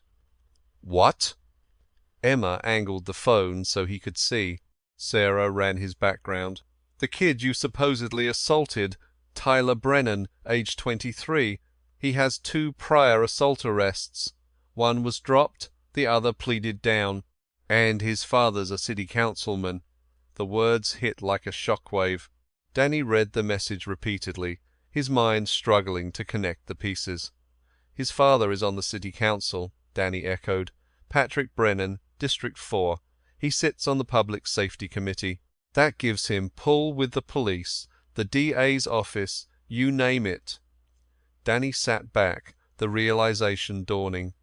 "What?" Emma angled the phone so he could see. Sarah ran his background. "The kid you supposedly assaulted, Tyler Brennan, age 23. He has 2 prior assault arrests. One was dropped, the other pleaded down. And his father's a city councilman." The words hit like a shockwave. Danny read the message repeatedly, his mind struggling to connect the pieces. "His father is on the city council," Danny echoed. "Patrick Brennan, District 4. He sits on the Public Safety Committee. That gives him pull with the police, the DA's office, you name it." Danny sat back, the realization dawning.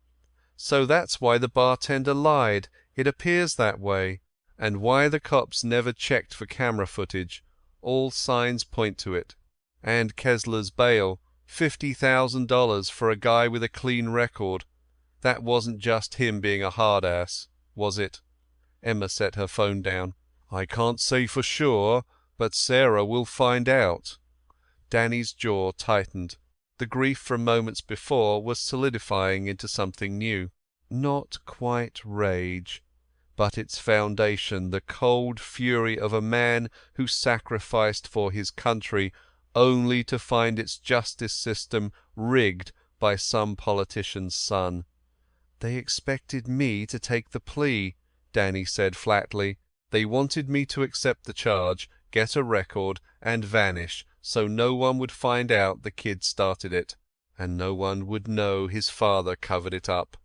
So that's why the bartender lied. It appears that way. And why the cops never checked for camera footage. All signs point to it. And Kessler's bail, $50,000 for a guy with a clean record. That wasn't just him being a hard ass, was it? Emma set her phone down. I can't say for sure, but Sarah will find out. Danny's jaw tightened. The grief from moments before was solidifying into something new. Not quite rage, but its foundation, the cold fury of a man who sacrificed for his country only to find its justice system rigged by some politician's son. They expected me to take the plea, Danny said flatly. They wanted me to accept the charge, get a record, and vanish, so no one would find out the kid started it, and no one would know his father covered it up.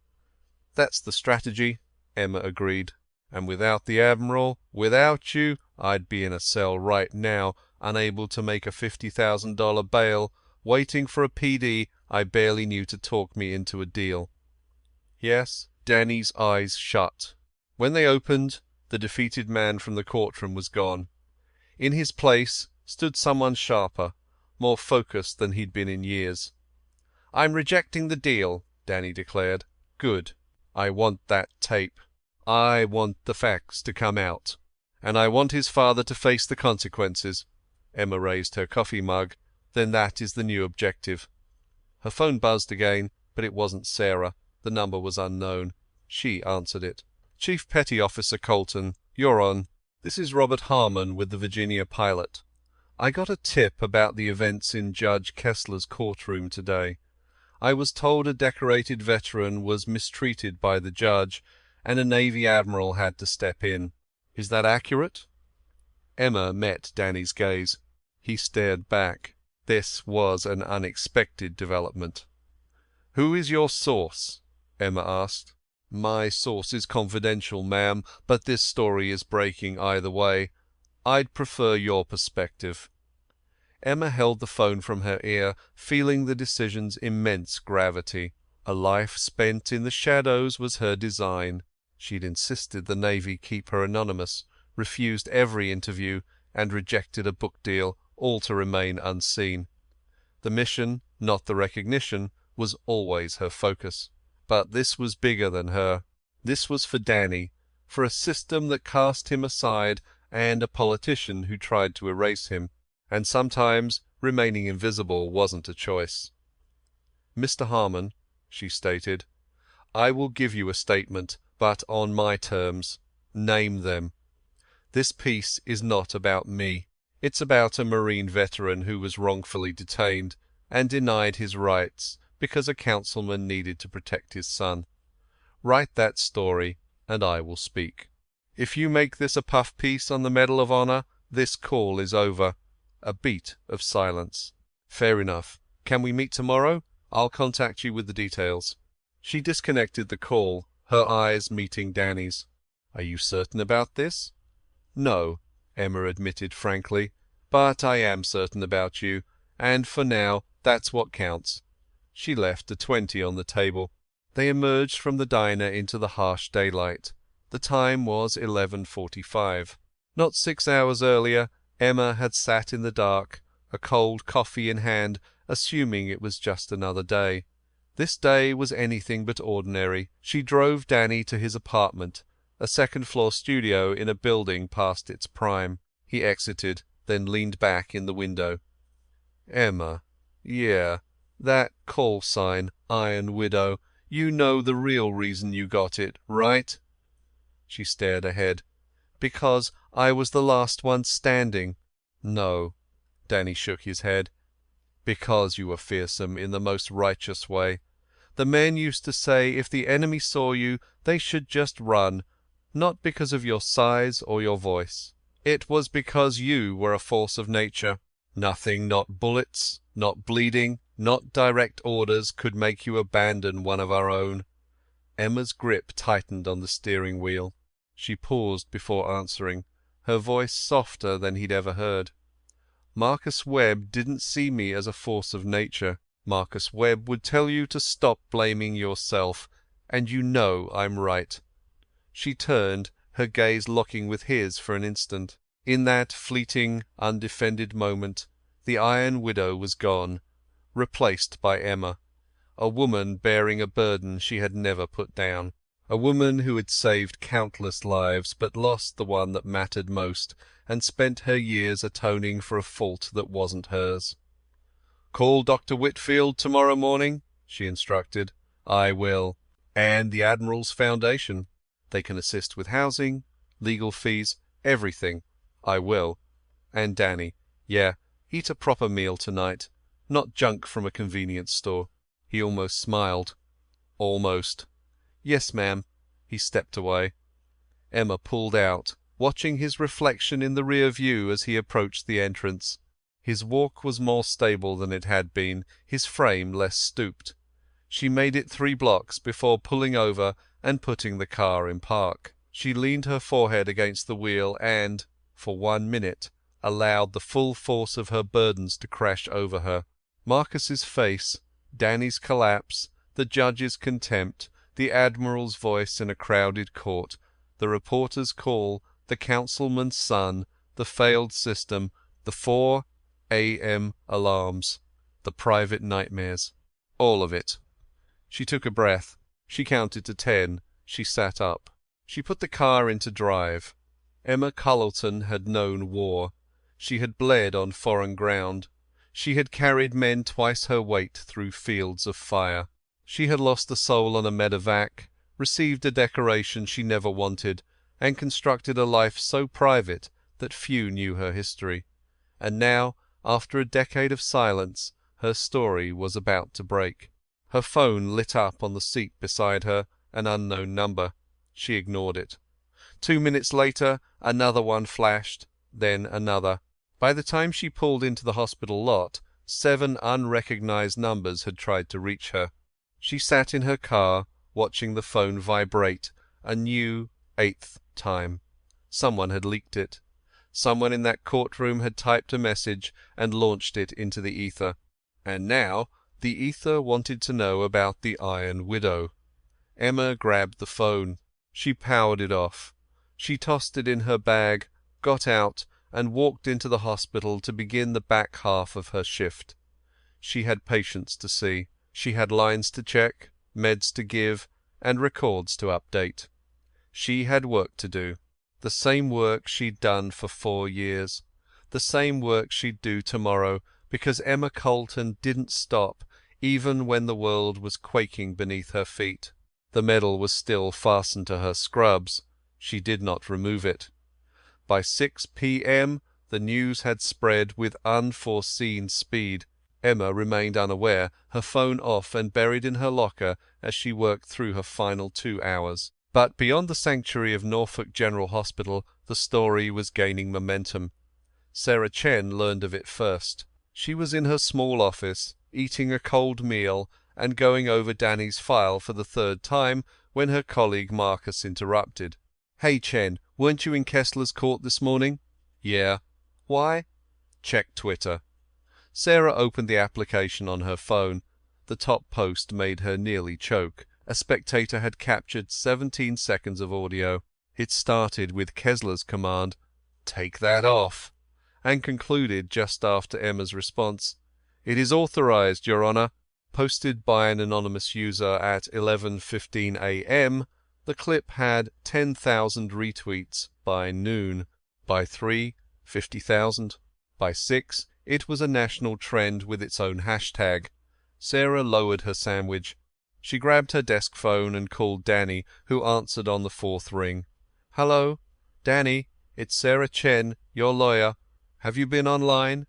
That's the strategy, Emma agreed. And without the Admiral, without you, I'd be in a cell right now, unable to make a $50,000 bail, waiting for a PD I barely knew to talk me into a deal. Yes, Danny's eyes shut. When they opened, the defeated man from the courtroom was gone. In his place stood someone sharper, more focused than he'd been in years. I'm rejecting the deal, Danny declared. Good. I want that tape. I want the facts to come out. And I want his father to face the consequences. Emma raised her coffee mug. Then that is the new objective. Her phone buzzed again, but it wasn't Sarah. The number was unknown. She answered it. Chief Petty Officer Colton, you're on. This is Robert Harmon with the Virginia Pilot. I got a tip about the events in Judge Kessler's courtroom today. I was told a decorated veteran was mistreated by the judge, and a Navy admiral had to step in. Is that accurate? Emma met Danny's gaze. He stared back. This was an unexpected development. Who is your source? Emma asked. My source is confidential, ma'am, but this story is breaking either way. I'd prefer your perspective. Emma held the phone from her ear, feeling the decision's immense gravity. A life spent in the shadows was her design. She'd insisted the Navy keep her anonymous, refused every interview, and rejected a book deal, all to remain unseen. The mission, not the recognition, was always her focus. But this was bigger than her. This was for Danny, for a system that cast him aside and a politician who tried to erase him. And sometimes remaining invisible wasn't a choice. Mr. Harmon, she stated, I will give you a statement, but on my terms. Name them. This piece is not about me. It's about a Marine veteran who was wrongfully detained and denied his rights because a councilman needed to protect his son. Write that story, and I will speak. If you make this a puff piece on the Medal of Honor, this call is over. A beat of silence. Fair enough. Can we meet tomorrow? I'll contact you with the details. She disconnected the call, her eyes meeting Danny's. Are you certain about this? No, Emma admitted frankly, but I am certain about you, and for now, that's what counts. She left a 20 on the table. They emerged from the diner into the harsh daylight. The time was 11:45. Not 6 hours earlier, Emma had sat in the dark, a cold coffee in hand, assuming it was just another day. This day was anything but ordinary. She drove Danny to his apartment, a second-floor studio in a building past its prime. He exited, then leaned back in the window. Emma, yeah, that call sign, Iron Widow, you know the real reason you got it, right? She stared ahead. Because I was the last one standing. No, Danny shook his head. Because you were fearsome in the most righteous way. The men used to say if the enemy saw you, they should just run, not because of your size or your voice. It was because you were a force of nature. Nothing, not bullets, not bleeding, not direct orders could make you abandon one of our own. Emma's grip tightened on the steering wheel. She paused before answering, her voice softer than he'd ever heard. Marcus Webb didn't see me as a force of nature. Marcus Webb would tell you to stop blaming yourself, and you know I'm right. She turned, her gaze locking with his for an instant. In that fleeting, undefended moment, the Iron Widow was gone, replaced by Emma. A woman bearing a burden she had never put down. A woman who had saved countless lives but lost the one that mattered most, and spent her years atoning for a fault that wasn't hers. "Call Dr. Whitfield tomorrow morning," she instructed. "I will. And the Admiral's Foundation. They can assist with housing, legal fees, everything. I will. And Danny, yeah, eat a proper meal tonight, not junk from a convenience store." He almost smiled. Almost. "Yes, ma'am." He stepped away. Emma pulled out, watching his reflection in the rear view as he approached the entrance. His walk was more stable than it had been, his frame less stooped. She made it 3 blocks before pulling over and putting the car in park. She leaned her forehead against the wheel and, for 1 minute, allowed the full force of her burdens to crash over her. Marcus's face, Danny's collapse, the judge's contempt, the Admiral's voice in a crowded court, the reporter's call, the councilman's son, the failed system, the 4 a.m. alarms, the private nightmares. All of it. She took a breath. She counted to 10. She sat up. She put the car into drive. Emma Cullerton had known war. She had bled on foreign ground. She had carried men twice her weight through fields of fire. She had lost a soul on a medevac, received a decoration she never wanted, and constructed a life so private that few knew her history. And now, after a decade of silence, her story was about to break. Her phone lit up on the seat beside her, an unknown number. She ignored it. 2 minutes later, another one flashed, then another. By the time she pulled into the hospital lot, 7 unrecognized numbers had tried to reach her. She sat in her car, watching the phone vibrate, a new 8th time. Someone had leaked it. Someone in that courtroom had typed a message and launched it into the ether. And now the ether wanted to know about the Iron Widow. Emma grabbed the phone. She powered it off. She tossed it in her bag, got out, and walked into the hospital to begin the back half of her shift. She had patients to see. She had lines to check, meds to give, and records to update. She had work to do. The same work she'd done for 4 years. The same work she'd do tomorrow, because Emma Colton didn't stop, even when the world was quaking beneath her feet. The medal was still fastened to her scrubs. She did not remove it. By 6 p.m. the news had spread with unforeseen speed. Emma remained unaware, her phone off and buried in her locker as she worked through her final 2 hours. But beyond the sanctuary of Norfolk General Hospital, the story was gaining momentum. Sarah Chen learned of it first. She was in her small office, eating a cold meal and going over Danny's file for the 3rd time when her colleague Marcus interrupted. "Hey, Chen, weren't you in Kessler's court this morning?" "Yeah." "Why?" "Check Twitter." Sarah opened the application on her phone. The top post made her nearly choke. A spectator had captured 17 seconds of audio. It started with Kessler's command, "Take that off," and concluded just after Emma's response, "It is authorized, Your Honor." Posted by an anonymous user at 11:15 a.m., the clip had 10,000 retweets by noon. By 3, 50,000. By 6, it was a national trend with its own hashtag. Sarah lowered her sandwich. She grabbed her desk phone and called Danny, who answered on the 4th ring. "Hello? Danny, it's Sarah Chen, your lawyer. Have you been online?"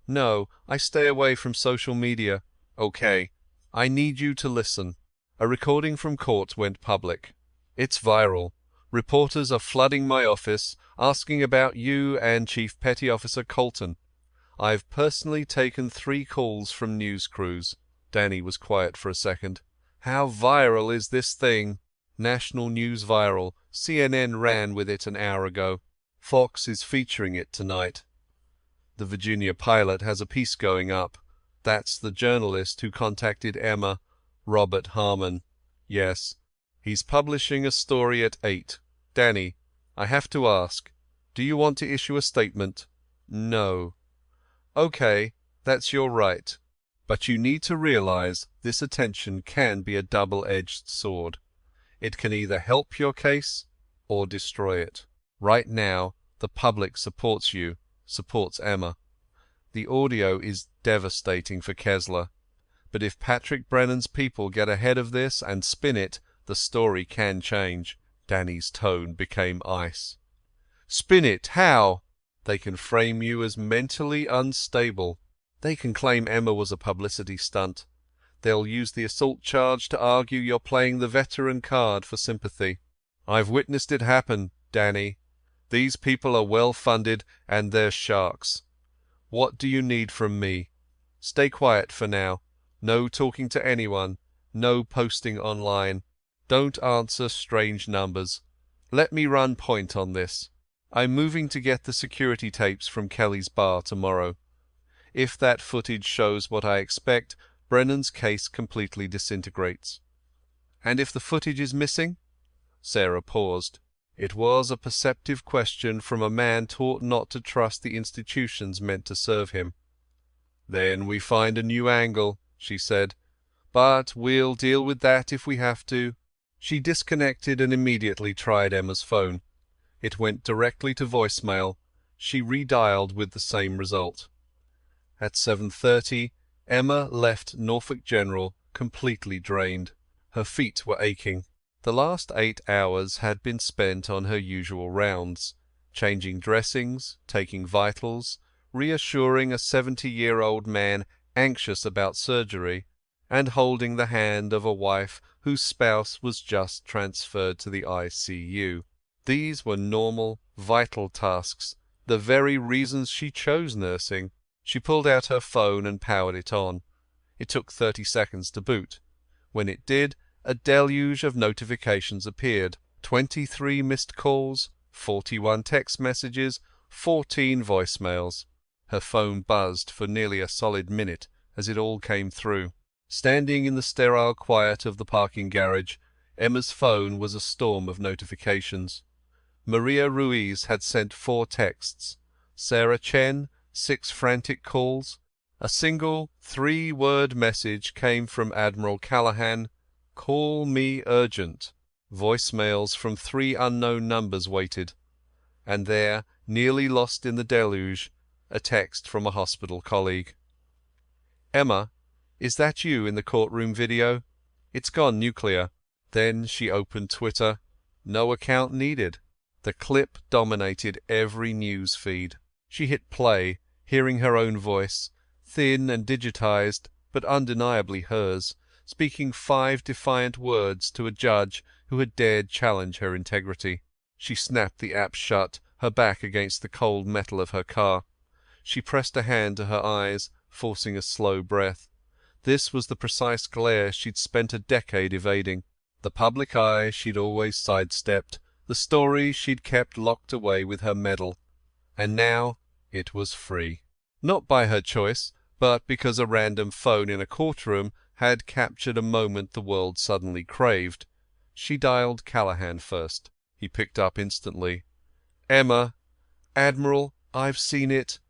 "No, I stay away from social media." "Okay. I need you to listen." A recording from court went public. "It's viral. Reporters are flooding my office, asking about you and Chief Petty Officer Colton. I've personally taken 3 calls from news crews." Danny was quiet for a second. "How viral is this thing?" "National news viral. CNN ran with it an hour ago. Fox is featuring it tonight. The Virginia Pilot has a piece going up. That's the journalist who contacted Emma, Robert Harmon. Yes. He's publishing a story at 8. Danny, I have to ask, do you want to issue a statement?" "No." "Okay, that's your right. But you need to realize this attention can be a double-edged sword. It can either help your case or destroy it. Right now, the public supports you, supports Emma. The audio is devastating for Kessler. But if Patrick Brennan's people get ahead of this and spin it, the story can change. Danny's tone became ice. Spin it? How? They can frame you as mentally unstable. They can claim Emma was a publicity stunt. They'll use the assault charge to argue you're playing the veteran card for sympathy. I've witnessed it happen, Danny. These people are well funded and they're sharks. What do you need from me? Stay quiet for now. No talking to anyone. No posting online. Don't answer strange numbers. Let me run point on this. I'm moving to get the security tapes from Kelly's bar tomorrow. If that footage shows what I expect, Brennan's case completely disintegrates. And if the footage is missing? Sarah paused. It was a perceptive question from a man taught not to trust the institutions meant to serve him. Then we find a new angle, she said. But we'll deal with that if we have to. She disconnected and immediately tried Emma's phone. It went directly to voicemail. She redialed with the same result. At 7:30, Emma left Norfolk General completely drained. Her feet were aching. The last 8 hours had been spent on her usual rounds, changing dressings, taking vitals, reassuring a 70-year-old man anxious about surgery, and holding the hand of a wife whose spouse was just transferred to the ICU. These were normal, vital tasks, the very reasons she chose nursing. She pulled out her phone and powered it on. It took 30 seconds to boot. When it did, a deluge of notifications appeared. 23 missed calls, 41 text messages, 14 voicemails. Her phone buzzed for nearly a solid minute as it all came through. Standing in the sterile quiet of the parking garage, Emma's phone was a storm of notifications. Maria Ruiz had sent 4 texts. Sarah Chen, 6 frantic calls. A single 3-word message came from Admiral Callahan. Call me urgent. Voicemails from 3 unknown numbers waited. And there, nearly lost in the deluge, a text from a hospital colleague. Emma, is that you in the courtroom video? It's gone nuclear. Then she opened Twitter. No account needed. The clip dominated every news feed. She hit play, hearing her own voice, thin and digitized, but undeniably hers, speaking 5 defiant words to a judge who had dared challenge her integrity. She snapped the app shut, her back against the cold metal of her car. She pressed a hand to her eyes, forcing a slow breath. This was the precise glare she'd spent a decade evading. The public eye she'd always sidestepped, the story she'd kept locked away with her medal. And now it was free. Not by her choice, but because a random phone in a courtroom had captured a moment the world suddenly craved. She dialed Callahan first. He picked up instantly. Emma, Admiral, I've seen it.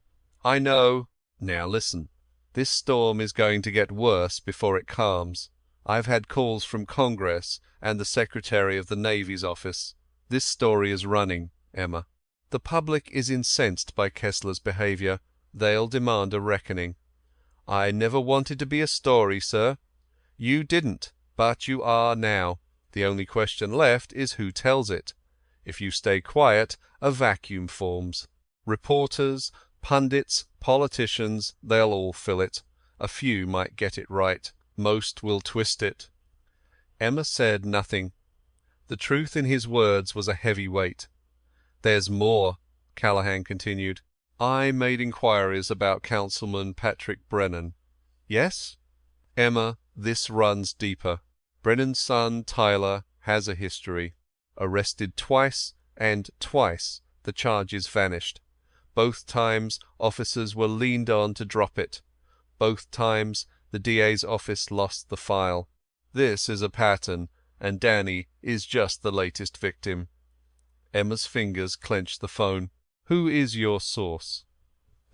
I know. Now listen. This storm is going to get worse before it calms. I've had calls from Congress and the Secretary of the Navy's office. This story is running, Emma. The public is incensed by Kessler's behavior. They'll demand a reckoning. I never wanted to be a story, sir. You didn't, but you are now. The only question left is who tells it. If you stay quiet, a vacuum forms. Reporters, pundits, politicians, they'll all fill it. A few might get it right. Most will twist it. Emma said nothing. The truth in his words was a heavy weight. There's more, Callahan continued. I made inquiries about Councilman Patrick Brennan. Yes? Emma, this runs deeper. Brennan's son, Tyler, has a history. Arrested twice, and twice the charges vanished. Both times officers were leaned on to drop it. Both times the DA's office lost the file. This is a pattern, and Danny is just the latest victim. Emma's fingers clenched the phone. Who is your source?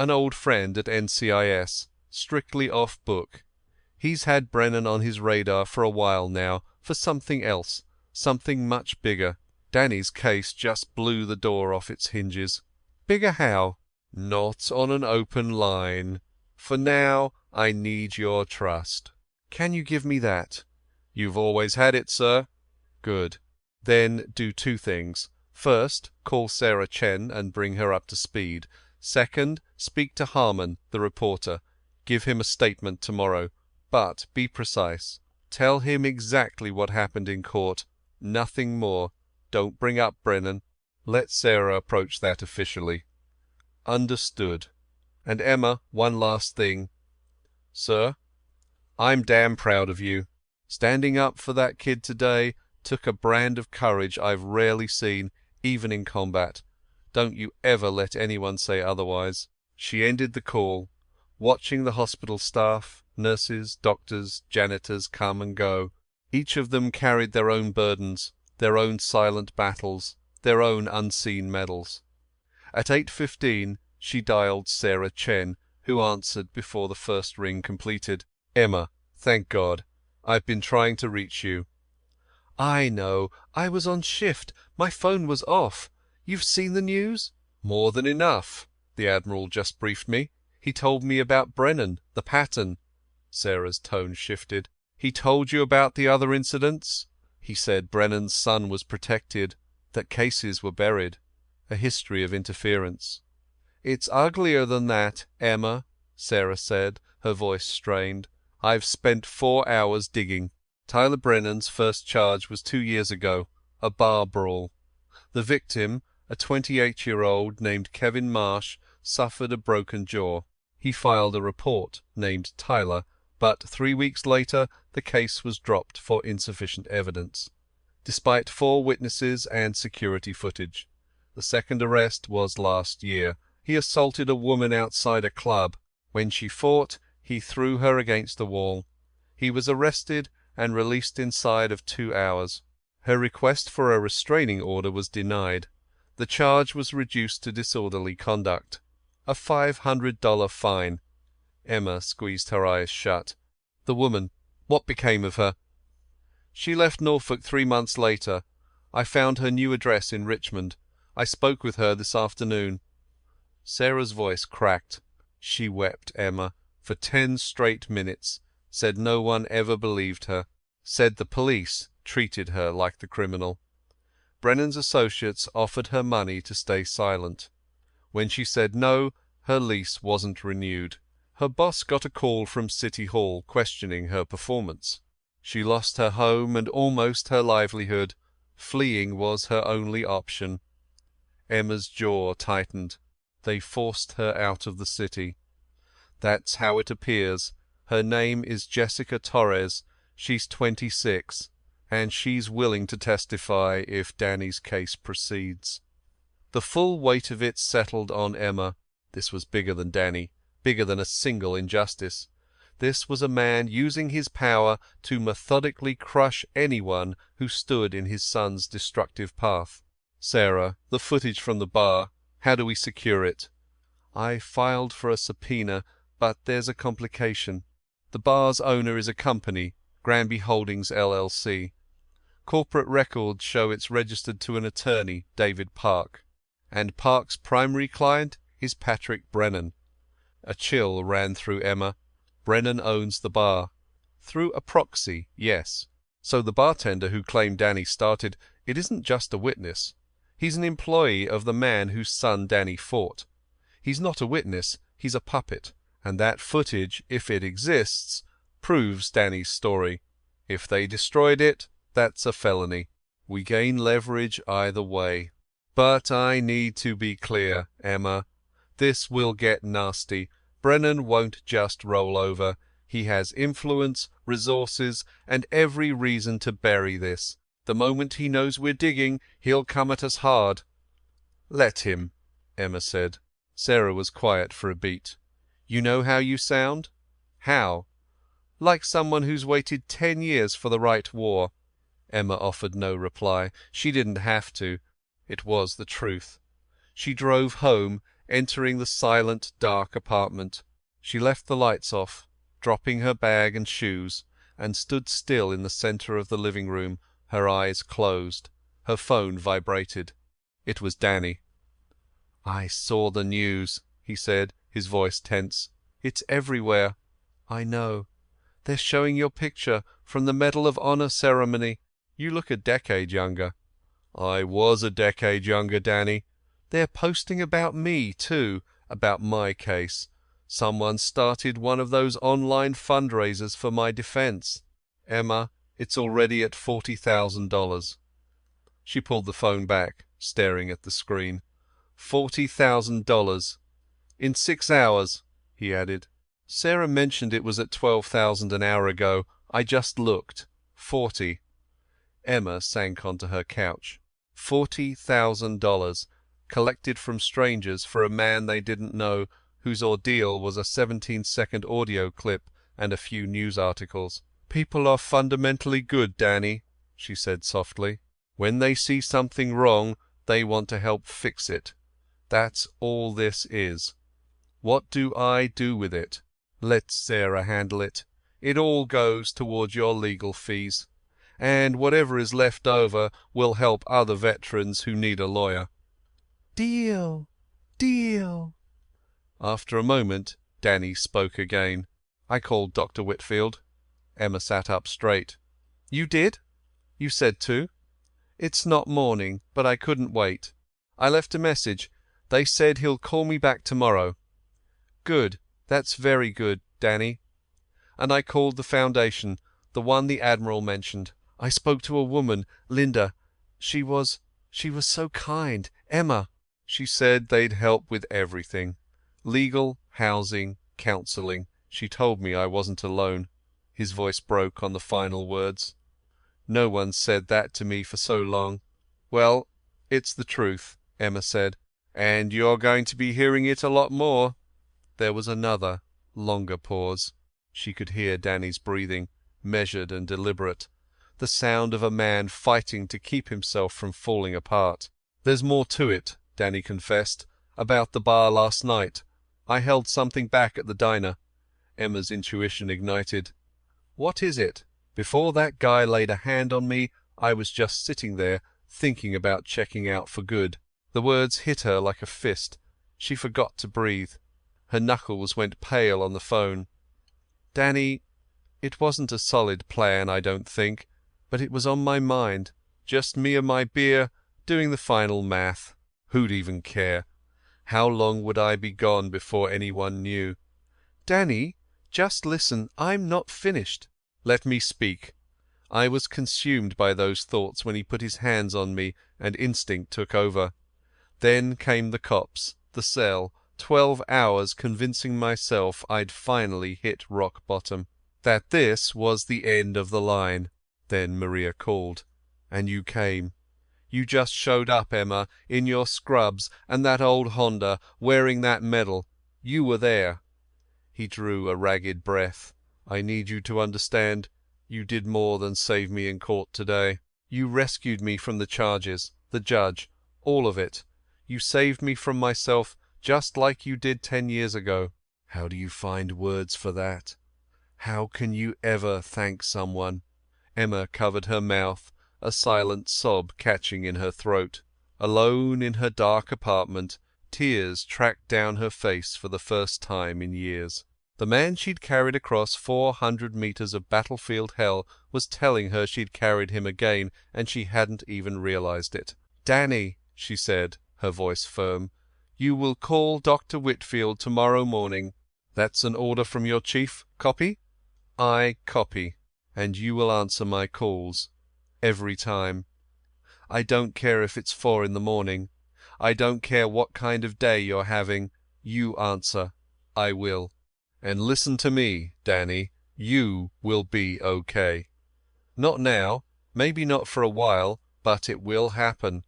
An old friend at NCIS, strictly off book. He's had Brennan on his radar for a while now, for something else, something much bigger. Danny's case just blew the door off its hinges. Bigger how? Not on an open line. For now, I need your trust. Can you give me that? You've always had it, sir. Good. Then do two things. First, call Sarah Chen and bring her up to speed. Second, speak to Harmon, the reporter. Give him a statement tomorrow. But be precise. Tell him exactly what happened in court. Nothing more. Don't bring up Brennan. Let Sarah approach that officially. Understood. And Emma, one last thing. Sir, I'm damn proud of you. Standing up for that kid today took a brand of courage I've rarely seen, even in combat. Don't you ever let anyone say otherwise. She ended the call, watching the hospital staff, nurses, doctors, janitors come and go. Each of them carried their own burdens, their own silent battles, their own unseen medals. At 8:15 she dialed Sarah Chen, who answered before the first ring completed. Emma, thank God. I've been trying to reach you. I know. I was on shift. My phone was off. You've seen the news? More than enough. The Admiral just briefed me. He told me about Brennan, the pattern. Sarah's tone shifted. He told you about the other incidents? He said Brennan's son was protected, that cases were buried, a history of interference. It's uglier than that, Emma, Sarah said, her voice strained. I've spent 4 hours digging. Tyler Brennan's first charge was 2 years ago, a bar brawl. The victim, a 28-year-old named Kevin Marsh, suffered a broken jaw. He filed a report, named Tyler, but 3 weeks later the case was dropped for insufficient evidence, despite 4 witnesses and security footage. The second arrest was last year. He assaulted a woman outside a club. When she fought, he threw her against the wall. He was arrested and released inside of 2 hours. Her request for a restraining order was denied. The charge was reduced to disorderly conduct. A $500 fine. Emma squeezed her eyes shut. The woman, what became of her? She left Norfolk 3 months later. I found her new address in Richmond. I spoke with her this afternoon. Sarah's voice cracked. She wept, Emma, for 10 straight minutes, said no one ever believed her, said the police treated her like the criminal. Brennan's associates offered her money to stay silent. When she said no, her lease wasn't renewed. Her boss got a call from City Hall questioning her performance. She lost her home and almost her livelihood. Fleeing was her only option. Emma's jaw tightened. They forced her out of the city. That's how it appears. Her name is Jessica Torres. She's 26, and she's willing to testify if Danny's case proceeds. The full weight of it settled on Emma. This was bigger than Danny, bigger than a single injustice. This was a man using his power to methodically crush anyone who stood in his son's destructive path. Sarah, the footage from the bar, how do we secure it? I filed for a subpoena, but there's a complication. The bar's owner is a company, Granby Holdings LLC. Corporate records show it's registered to an attorney, David Park, and Park's primary client is Patrick Brennan. A chill ran through Emma. Brennan owns the bar. Through a proxy, yes. So the bartender who claimed Danny started, it isn't just a witness. He's an employee of the man whose son Danny fought. He's not a witness, he's a puppet, and that footage, if it exists, proves Danny's story. If they destroyed it, that's a felony. We gain leverage either way. But I need to be clear, Emma. This will get nasty. Brennan won't just roll over. He has influence, resources, and every reason to bury this. The moment he knows we're digging, he'll come at us hard. Let him, Emma said. Sarah was quiet for a beat. You know how you sound? How? Like someone who's waited 10 years for the right war. Emma offered no reply. She didn't have to. It was the truth. She drove home, entering the silent, dark apartment. She left the lights off, dropping her bag and shoes, and stood still in the center of the living room, her eyes closed. Her phone vibrated. It was Danny. "I saw the news," he said, his voice tense. "It's everywhere." "I know. They're showing your picture from the Medal of Honor ceremony. You look a decade younger." "I was a decade younger, Danny." "They're posting about me, too, about my case. Someone started one of those online fundraisers for my defense. Emma, it's already at $40,000. She pulled the phone back, staring at the screen. $40,000. In 6 hours, he added. "Sarah mentioned it was at 12,000 an hour ago. I just looked. 40. Emma sank onto her couch. $40,000, collected from strangers for a man they didn't know, whose ordeal was a 17-second audio clip and a few news articles. "People are fundamentally good, Danny," she said softly. "When they see something wrong, they want to help fix it. That's all this is. What do I do with it? Let Sarah handle it. It all goes towards your legal fees. And whatever is left over will help other veterans who need a lawyer." "Deal! Deal!" After a moment, Danny spoke again. "I called Dr. Whitfield." Emma sat up straight. "You did? You said to?" "It's not morning, but I couldn't wait. I left a message. They said he'll call me back tomorrow." "Good. That's very good, Danny." "And I called the foundation, the one the Admiral mentioned. I spoke to a woman, Linda. She was so kind. Emma." "She said they'd help with everything. Legal, housing, counseling. She told me I wasn't alone." His voice broke on the final words. "No one said that to me for so long." "Well, it's the truth," Emma said. "And you're going to be hearing it a lot more." There was another, longer pause. She could hear Danny's breathing, measured and deliberate, the sound of a man fighting to keep himself from falling apart. "There's more to it," Danny confessed, "about the bar last night. I held something back at the diner." Emma's intuition ignited. "What is it?" "Before that guy laid a hand on me, I was just sitting there, thinking about checking out for good." The words hit her like a fist. She forgot to breathe. Her knuckles went pale on the phone. "Danny, it wasn't a solid plan, I don't think, but it was on my mind. Just me and my beer, doing the final math. Who'd even care? How long would I be gone before anyone knew?" "Danny, just listen. I'm not finished." "Let me speak. I was consumed by those thoughts when he put his hands on me and instinct took over. Then came the cops, the cell, 12 hours convincing myself I'd finally hit rock bottom, that this was the end of the line. Then Maria called, and you came. You just showed up, Emma, in your scrubs and that old Honda, wearing that medal. You were there." He drew a ragged breath. "I need you to understand, you did more than save me in court today. You rescued me from the charges, the judge, all of it. You saved me from myself just like you did 10 years ago. How do you find words for that? How can you ever thank someone?" Emma covered her mouth, a silent sob catching in her throat. Alone in her dark apartment, tears tracked down her face for the first time in years. The man she'd carried across 400 meters of battlefield hell was telling her she'd carried him again, and she hadn't even realized it. "Danny," she said, her voice firm, "you will call Dr. Whitfield tomorrow morning." "That's an order from your chief? Copy?" "I copy. And you will answer my calls. Every time. I don't care if it's 4 in the morning. I don't care what kind of day you're having. You answer. I will. And listen to me, Danny. You will be okay. Not now, maybe not for a while, but it will happen.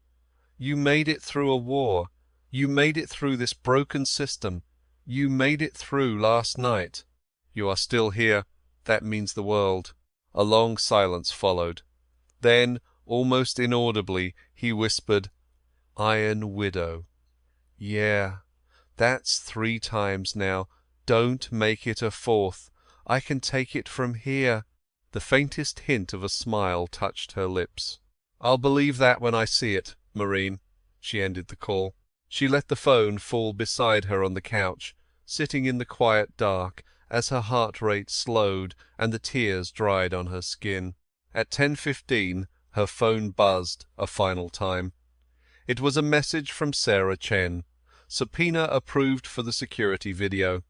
You made it through a war. You made it through this broken system. You made it through last night. You are still here. That means the world." A long silence followed. Then, almost inaudibly, he whispered, "Iron Widow. Yeah, that's 3 times now. Don't make it a 4th. I can take it from here." The faintest hint of a smile touched her lips. "I'll believe that when I see it, Marine." She ended the call. She let the phone fall beside her on the couch, sitting in the quiet dark as her heart rate slowed and the tears dried on her skin. At 10:15 her phone buzzed a final time. It was a message from Sarah Chen. "Subpoena approved for the security video.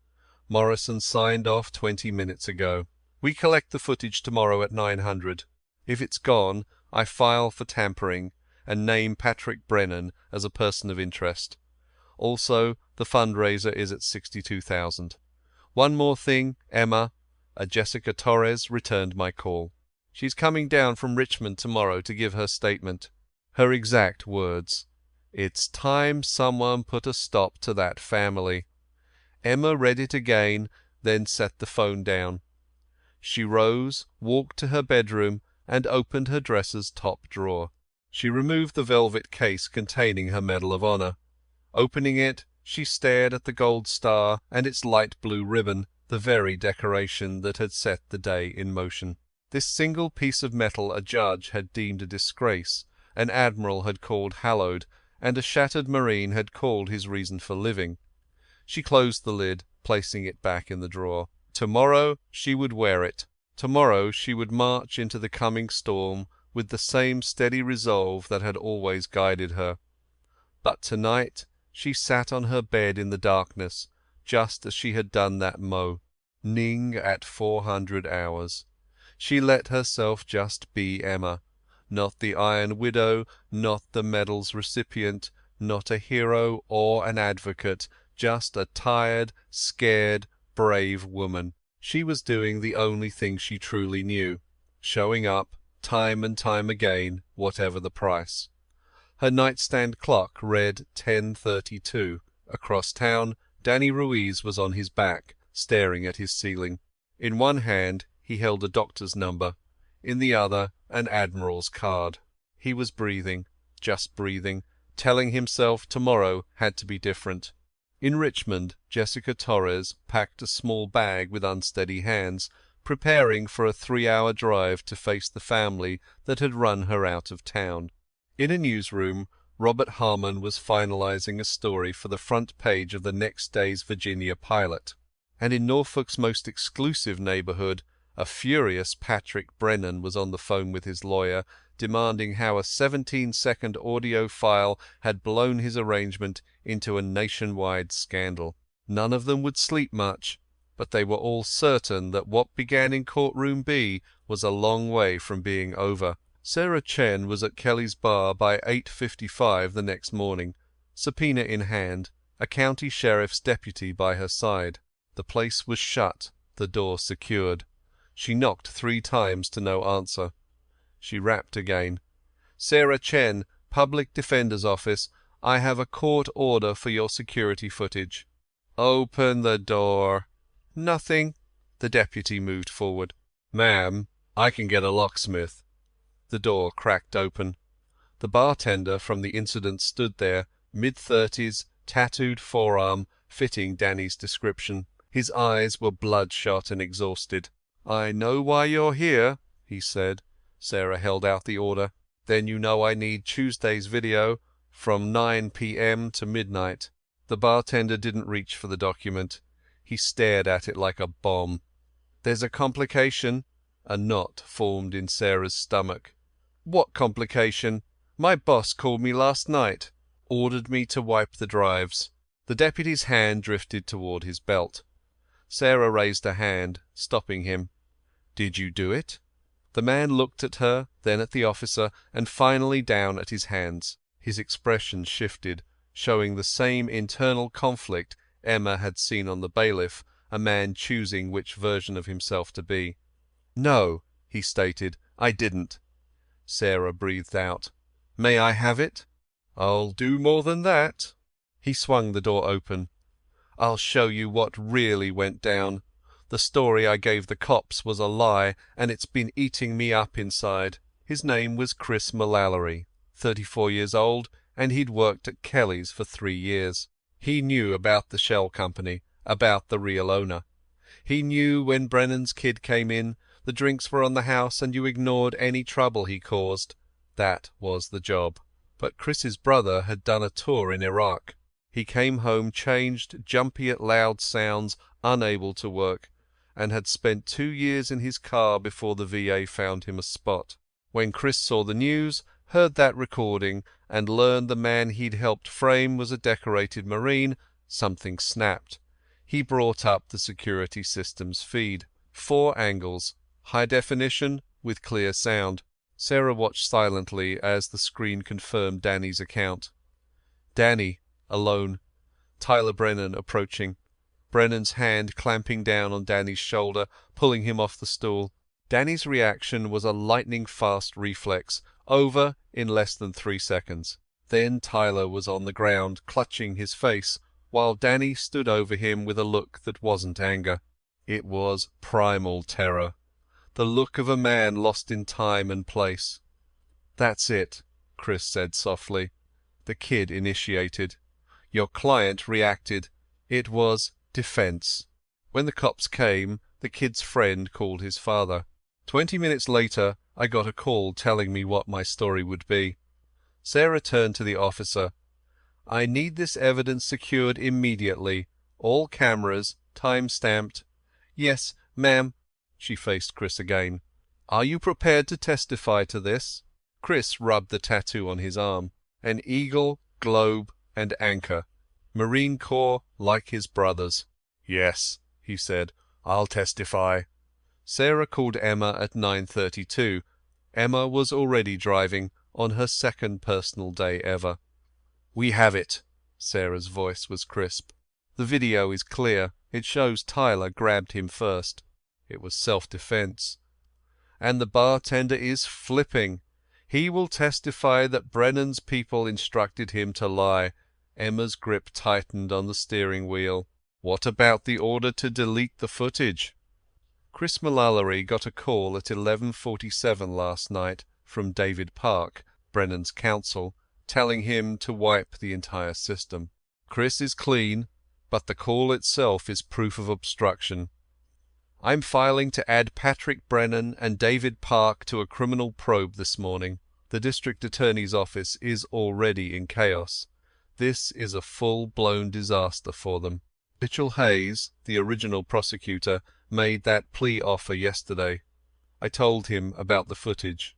Morrison signed off 20 minutes ago. We collect the footage tomorrow at 900. If it's gone, I file for tampering and name Patrick Brennan as a person of interest. Also, the fundraiser is at 62,000. One more thing, Emma, a Jessica Torres returned my call. She's coming down from Richmond tomorrow to give her statement. Her exact words: 'It's time someone put a stop to that family.'" Emma read it again, then set the phone down. She rose, walked to her bedroom, and opened her dresser's top drawer. She removed the velvet case containing her Medal of Honor. Opening it, she stared at the gold star and its light blue ribbon, the very decoration that had set the day in motion. This single piece of metal a judge had deemed a disgrace, an admiral had called hallowed, and a shattered marine had called his reason for living. She closed the lid, placing it back in the drawer. Tomorrow she would wear it. Tomorrow she would march into the coming storm with the same steady resolve that had always guided her. But tonight she sat on her bed in the darkness, just as she had done that Ning at 400 hours. She let herself just be Emma, not the Iron Widow, not the medal's recipient, not a hero or an advocate, just a tired, scared, brave woman. She was doing the only thing she truly knew, showing up, time and time again, whatever the price. Her nightstand clock read 10:32. Across town, Danny Ruiz was on his back, staring at his ceiling. In one hand he held a doctor's number, in the other an Admiral's card. He was breathing, just breathing, telling himself tomorrow had to be different. In Richmond, Jessica Torres packed a small bag with unsteady hands, preparing for a 3-hour drive to face the family that had run her out of town. In a newsroom, Robert Harmon was finalizing a story for the front page of the next day's Virginia Pilot. And in Norfolk's most exclusive neighborhood, a furious Patrick Brennan was on the phone with his lawyer, demanding how a 17-second audio file had blown his arrangement into a nationwide scandal. None of them would sleep much, but they were all certain that what began in courtroom B was a long way from being over. Sarah Chen was at Kelly's bar by 8:55 the next morning, subpoena in hand, a county sheriff's deputy by her side. The place was shut, the door secured. She knocked 3 times to no answer. She rapped again. "Sarah Chen, Public Defender's Office. I have a court order for your security footage." "Open the door." "Nothing." The deputy moved forward. "Ma'am, I can get a locksmith." The door cracked open. The bartender from the incident stood there, mid-30s, tattooed forearm, fitting Danny's description. His eyes were bloodshot and exhausted. "I know why you're here," he said. Sarah held out the order. "Then you know I need Tuesday's video from 9 p.m. to midnight." The bartender didn't reach for the document. He stared at it like a bomb. "There's a complication." A knot formed in Sarah's stomach. "What complication? My boss called me last night. Ordered me to wipe the drives." The deputy's hand drifted toward his belt. Sarah raised a hand, stopping him. "Did you do it?" The man looked at her, then at the officer, and finally down at his hands. His expression shifted, showing the same internal conflict Emma had seen on the bailiff, a man choosing which version of himself to be. "No," he stated, "I didn't." Sarah breathed out. "May I have it?" "I'll do more than that." He swung the door open. "I'll show you what really went down. The story I gave the cops was a lie, and it's been eating me up inside." His name was Chris Mullally, 34 years old, and he'd worked at Kelly's for 3 years. He knew about the shell company, about the real owner. He knew when Brennan's kid came in, the drinks were on the house and you ignored any trouble he caused. That was the job. But Chris's brother had done a tour in Iraq. He came home changed, jumpy at loud sounds, unable to work, and had spent 2 years in his car before the VA found him a spot. When Chris saw the news, heard that recording, and learned the man he'd helped frame was a decorated Marine, something snapped. He brought up the security system's feed. 4 angles, high definition with clear sound. Sarah watched silently as the screen confirmed Danny's account. Danny, alone. Tyler Brennan approaching. Brennan's hand clamping down on Danny's shoulder, pulling him off the stool. Danny's reaction was a lightning-fast reflex, over in less than 3 seconds. Then Tyler was on the ground, clutching his face, while Danny stood over him with a look that wasn't anger. It was primal terror. The look of a man lost in time and place. "That's it," Chris said softly. The kid initiated. Your client reacted. It was defense. When the cops came, the kid's friend called his father. 20 minutes later, I got a call telling me what my story would be. Sarah turned to the officer. "I need this evidence secured immediately. All cameras, time-stamped." "Yes, ma'am." She faced Chris again. "Are you prepared to testify to this?" Chris rubbed the tattoo on his arm. An eagle, globe, and anchor. Marine Corps like his brothers. "Yes," he said. "I'll testify." Sarah called Emma at 9:32. Emma was already driving, on her second personal day ever. "We have it." Sarah's voice was crisp. "The video is clear. It shows Tyler grabbed him first. It was self-defense. And the bartender is flipping. He will testify that Brennan's people instructed him to lie." Emma's grip tightened on the steering wheel. "What about the order to delete the footage?" Chris Mullally got a call at 11:47 last night from David Park, Brennan's counsel, telling him to wipe the entire system. Chris is clean, but the call itself is proof of obstruction. "I'm filing to add Patrick Brennan and David Park to a criminal probe this morning. The district attorney's office is already in chaos. This is a full-blown disaster for them." Mitchell Hayes, the original prosecutor, made that plea offer yesterday. I told him about the footage.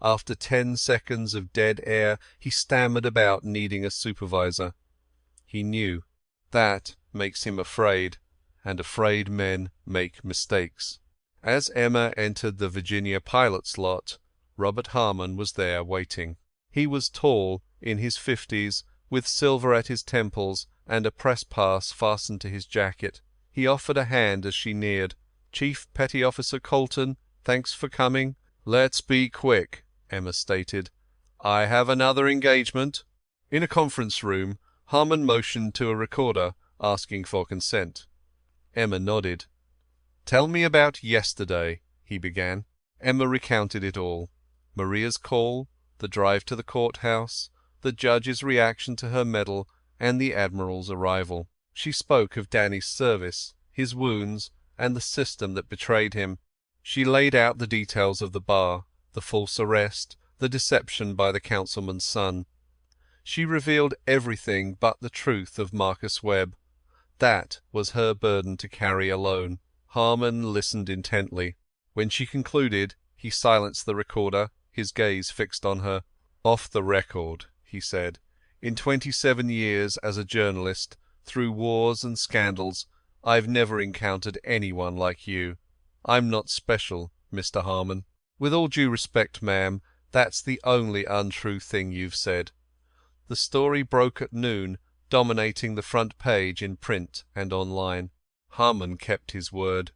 After 10 seconds of dead air, he stammered about needing a supervisor. He knew. That makes him afraid, and afraid men make mistakes. As Emma entered the Virginia pilot's lot, Robert Harmon was there waiting. He was tall, in his 50s, with silver at his temples and a press pass fastened to his jacket. He offered a hand as she neared. "Chief Petty Officer Colton, thanks for coming." "Let's be quick," Emma stated. "I have another engagement." In a conference room, Harmon motioned to a recorder, asking for consent. Emma nodded. "Tell me about yesterday," he began. Emma recounted it all. Maria's call, the drive to the courthouse, the judge's reaction to her medal, and the Admiral's arrival. She spoke of Danny's service, his wounds, and the system that betrayed him. She laid out the details of the bar, the false arrest, the deception by the councilman's son. She revealed everything but the truth of Marcus Webb. That was her burden to carry alone. Harmon listened intently. When she concluded, he silenced the recorder, his gaze fixed on her. "Off the record," he said. "In 27 years as a journalist, through wars and scandals, I've never encountered anyone like you. I'm not special, Mr. Harmon. With all due respect, ma'am, that's the only untrue thing you've said." The story broke at noon, dominating the front page in print and online. Harmon kept his word.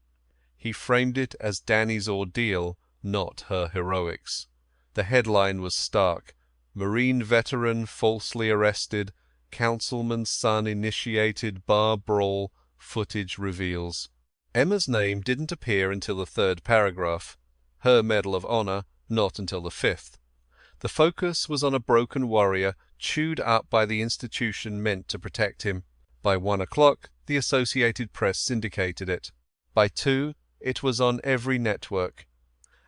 He framed it as Danny's ordeal, not her heroics. The headline was stark. "Marine veteran falsely arrested. Councilman's son initiated bar brawl. Footage reveals." Emma's name didn't appear until the 3rd paragraph. Her Medal of Honor not until the 5th. The focus was on a broken warrior chewed up by the institution meant to protect him. By 1 o'clock, the Associated Press syndicated it. By 2, it was on every network.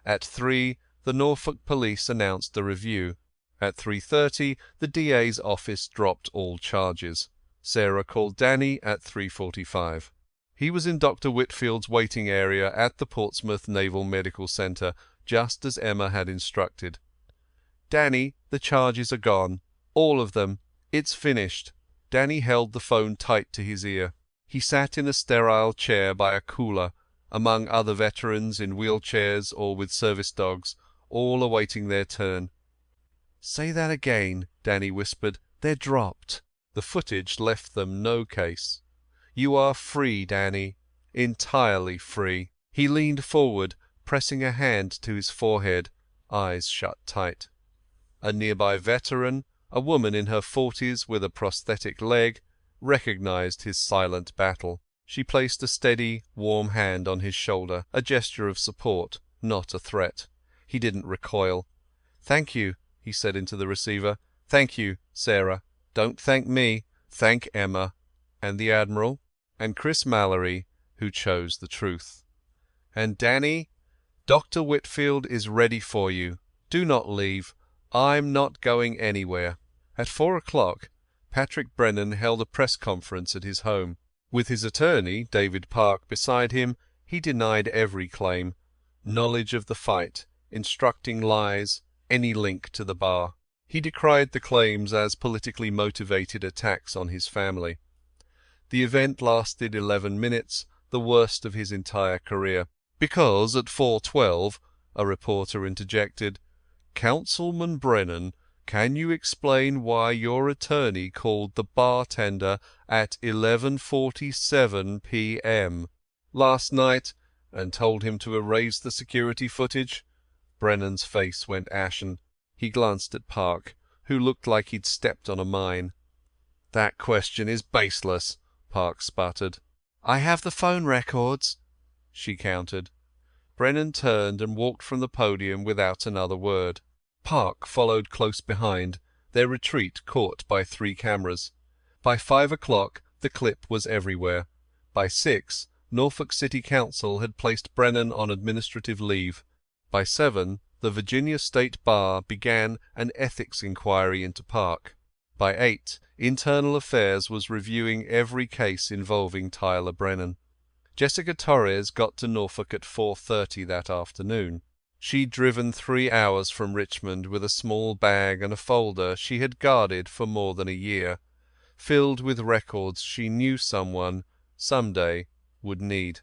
At 3, the Norfolk police announced a review. At 3:30, the DA's office dropped all charges. Sarah called Danny at 3:45. He was in Dr. Whitfield's waiting area at the Portsmouth Naval Medical Centre, just as Emma had instructed. "Danny, the charges are gone. All of them. It's finished." Danny held the phone tight to his ear. He sat in a sterile chair by a cooler, among other veterans in wheelchairs or with service dogs, all awaiting their turn. "Say that again," Danny whispered. "They're dropped." The footage left them no case. "You are free, Danny. Entirely free." He leaned forward, pressing a hand to his forehead, eyes shut tight. A nearby veteran, a woman in her 40s with a prosthetic leg, recognized his silent battle. She placed a steady, warm hand on his shoulder, a gesture of support, not a threat. He didn't recoil. "Thank you," he said into the receiver. "Thank you, Sarah. Don't thank me. Thank Emma, and the Admiral, and Chris Mallory, who chose the truth. And Danny, Dr. Whitfield is ready for you. Do not leave. I'm not going anywhere." At 4 o'clock, Patrick Brennan held a press conference at his home. With his attorney, David Park, beside him, he denied every claim, knowledge of the fight, instructing lies, any link to the bar. He decried the claims as politically motivated attacks on his family. The event lasted 11 minutes, the worst of his entire career. Because at 4:12, a reporter interjected, "Councilman Brennan, can you explain why your attorney called the bartender at 11:47 p.m. last night and told him to erase the security footage?" Brennan's face went ashen. He glanced at Park, who looked like he'd stepped on a mine. "That question is baseless," Park sputtered. "I have the phone records," she countered. Brennan turned and walked from the podium without another word. Park followed close behind, their retreat caught by 3 cameras. By 5 o'clock the clip was everywhere. By 6, Norfolk City Council had placed Brennan on administrative leave. By 7, the Virginia State Bar began an ethics inquiry into Park. By 8, Internal Affairs was reviewing every case involving Tyler Brennan. Jessica Torres got to Norfolk at 4:30 that afternoon. She'd driven 3 hours from Richmond with a small bag and a folder she had guarded for more than a year, filled with records she knew someone, someday, would need.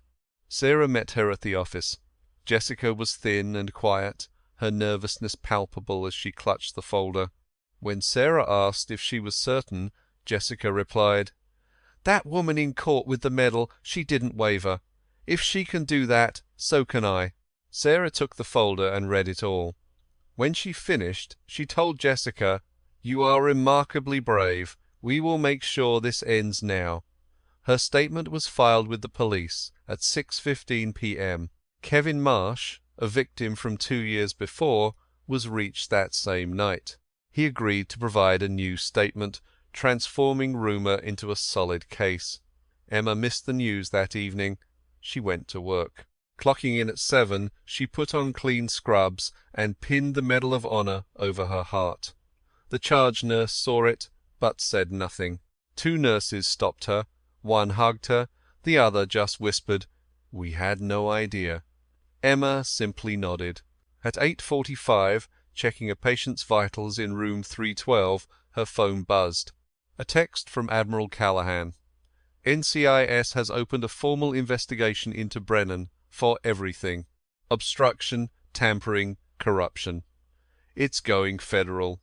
Sarah met her at the office. Jessica was thin and quiet, her nervousness palpable as she clutched the folder. When Sarah asked if she was certain, Jessica replied, "That woman in court with the medal, she didn't waver. If she can do that, so can I." Sarah took the folder and read it all. When she finished, she told Jessica, "You are remarkably brave. We will make sure this ends now." Her statement was filed with the police at 6:15 p.m. Kevin Marsh, a victim from 2 years before, was reached that same night. He agreed to provide a new statement, transforming rumour into a solid case. Emma missed the news that evening. She went to work. Clocking in at 7, she put on clean scrubs and pinned the Medal of Honor over her heart. The charge nurse saw it, but said nothing. 2 nurses stopped her. One hugged her, the other just whispered, "We had no idea." Emma simply nodded. At 8:45, checking a patient's vitals in room 312, her phone buzzed. A text from Admiral Callahan. "NCIS has opened a formal investigation into Brennan for everything. Obstruction, tampering, corruption. It's going federal.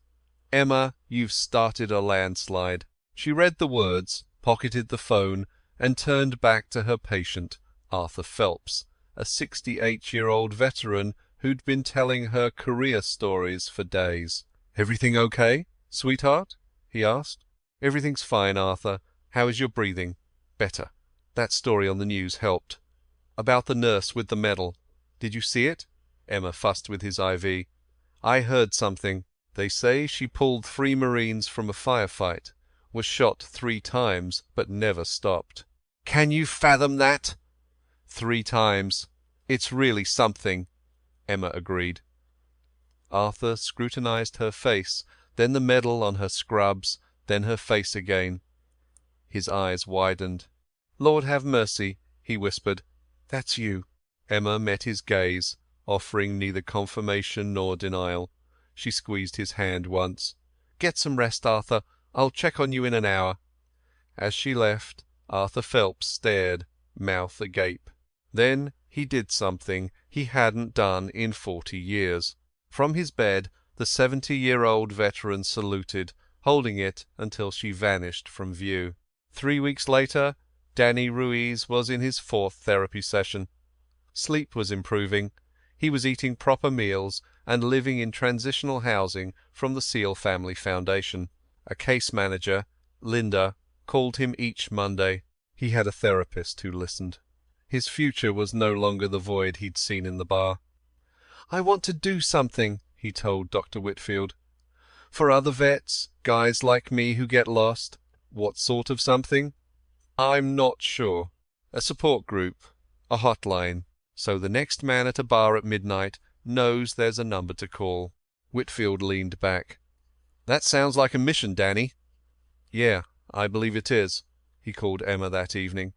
Emma, you've started a landslide." She read the words, pocketed the phone, and turned back to her patient, Arthur Phelps, a 68-year-old veteran who'd been telling her career stories for days. "Everything okay, sweetheart?" he asked. "Everything's fine, Arthur. How is your breathing?" "Better. That story on the news helped." "About the nurse with the medal. Did you see it?" Emma fussed with his IV. "I heard something. They say she pulled 3 Marines from a firefight, was shot 3 times, but never stopped." "Can you fathom that?" 3 times. It's really something, Emma agreed. Arthur scrutinized her face, then the medal on her scrubs, then her face again. His eyes widened. "Lord have mercy," he whispered. "That's you." Emma met his gaze, offering neither confirmation nor denial. She squeezed his hand once. "Get some rest, Arthur. I'll check on you in an hour." As she left, Arthur Phelps stared, mouth agape. Then he did something he hadn't done in 40 years. From his bed, the 70-year-old veteran saluted, holding it until she vanished from view. 3 weeks later, Danny Ruiz was in his 4th therapy session. Sleep was improving. He was eating proper meals and living in transitional housing from the Seal Family Foundation. A case manager, Linda, called him each Monday. He had a therapist who listened. His future was no longer the void he'd seen in the bar. "I want to do something," he told Dr. Whitfield. "For other vets, guys like me who get lost." "What sort of something?" "I'm not sure. A support group, a hotline, so the next man at a bar at midnight knows there's a number to call." Whitfield leaned back. "That sounds like a mission, Danny." "Yeah, I believe it is." He called Emma that evening.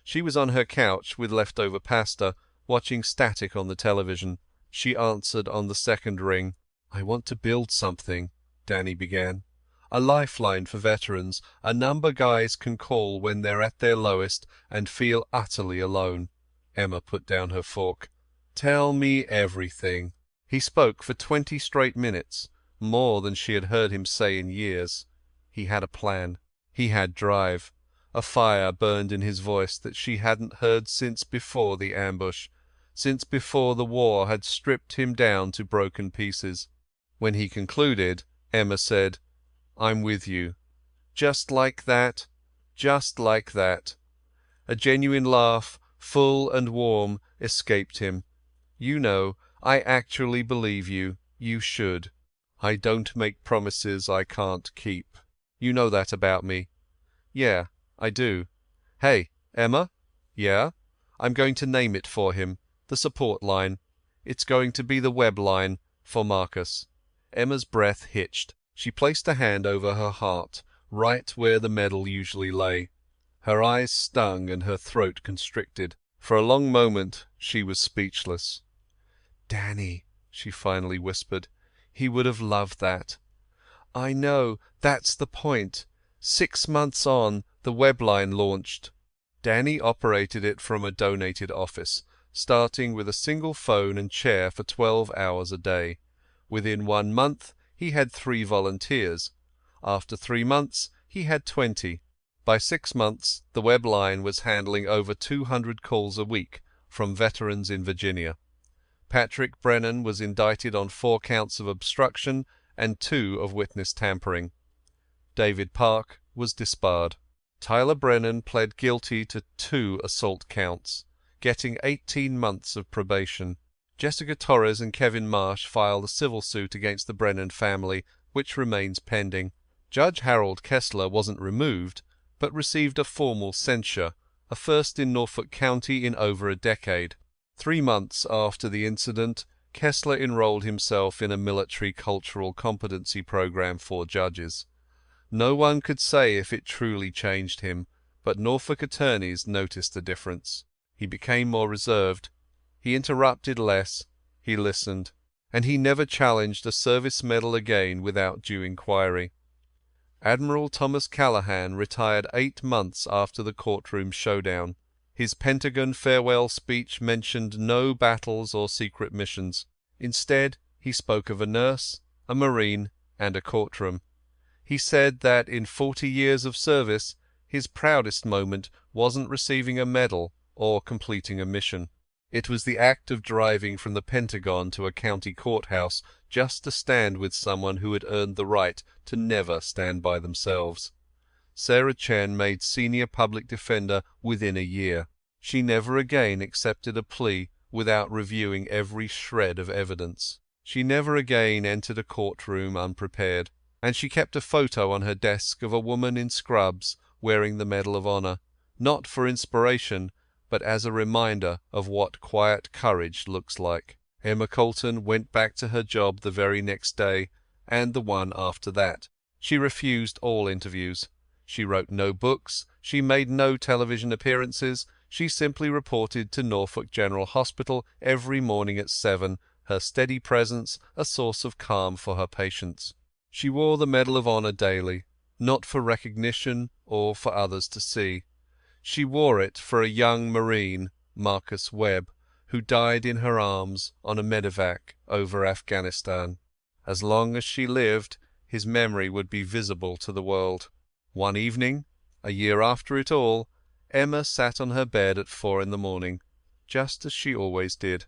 She was on her couch with leftover pasta, watching static on the television. She answered on the second ring. "I want to build something," Danny began. "A lifeline for veterans, a number guys can call when they're at their lowest and feel utterly alone." Emma put down her fork. "Tell me everything." He spoke for 20 straight minutes, more than she had heard him say in years. He had a plan. He had drive. A fire burned in his voice that she hadn't heard since before the ambush, since before the war had stripped him down to broken pieces. When he concluded, Emma said, "I'm with you." Just like that, just like that. A genuine laugh, full and warm, escaped him. "You know, I actually believe you. You should. I don't make promises I can't keep. You know that about me." "Yeah, I do." "Hey, Emma?" "Yeah?" "I'm going to name it for him. The support line. It's going to be the web line for Marcus." Emma's breath hitched. She placed a hand over her heart, right where the medal usually lay. Her eyes stung and her throat constricted. For a long moment she was speechless. "Danny," she finally whispered, "he would have loved that." "I know, that's the point. 6 months on, the web line launched." Danny operated it from a donated office, starting with a single phone and chair for 12 hours a day. Within 1 month, he had 3 volunteers. After 3 months, he had 20. By 6 months, the web line was handling over 200 calls a week from veterans in Virginia. Patrick Brennan was indicted on 4 counts of obstruction and 2 of witness tampering. David Park was disbarred. Tyler Brennan pled guilty to 2 assault counts, getting 18 months of probation. Jessica Torres and Kevin Marsh filed a civil suit against the Brennan family, which remains pending. Judge Harold Kessler wasn't removed, but received a formal censure, a first in Norfolk County in over a decade. 3 months after the incident, Kessler enrolled himself in a military cultural competency program for judges. No one could say if it truly changed him, but Norfolk attorneys noticed a difference. He became more reserved. He interrupted less. He listened. And he never challenged a service medal again without due inquiry. Admiral Thomas Callahan retired 8 months after the courtroom showdown. His Pentagon farewell speech mentioned no battles or secret missions. Instead, he spoke of a nurse, a Marine, and a courtroom. He said that in 40 years of service, his proudest moment wasn't receiving a medal or completing a mission. It was the act of driving from the Pentagon to a county courthouse just to stand with someone who had earned the right to never stand by themselves. Sarah Chen made senior public defender within a year. She never again accepted a plea without reviewing every shred of evidence. She never again entered a courtroom unprepared. And she kept a photo on her desk of a woman in scrubs wearing the Medal of Honor, not for inspiration, but as a reminder of what quiet courage looks like. Emma Colton went back to her job the very next day, and the one after that. She refused all interviews. She wrote no books, she made no television appearances, she simply reported to Norfolk General Hospital every morning at 7, her steady presence a source of calm for her patients. She wore the Medal of Honor daily, not for recognition or for others to see. She wore it for a young Marine, Marcus Webb, who died in her arms on a medevac over Afghanistan. As long as she lived, his memory would be visible to the world. One evening, a year after it all, Emma sat on her bed at 4 a.m, just as she always did.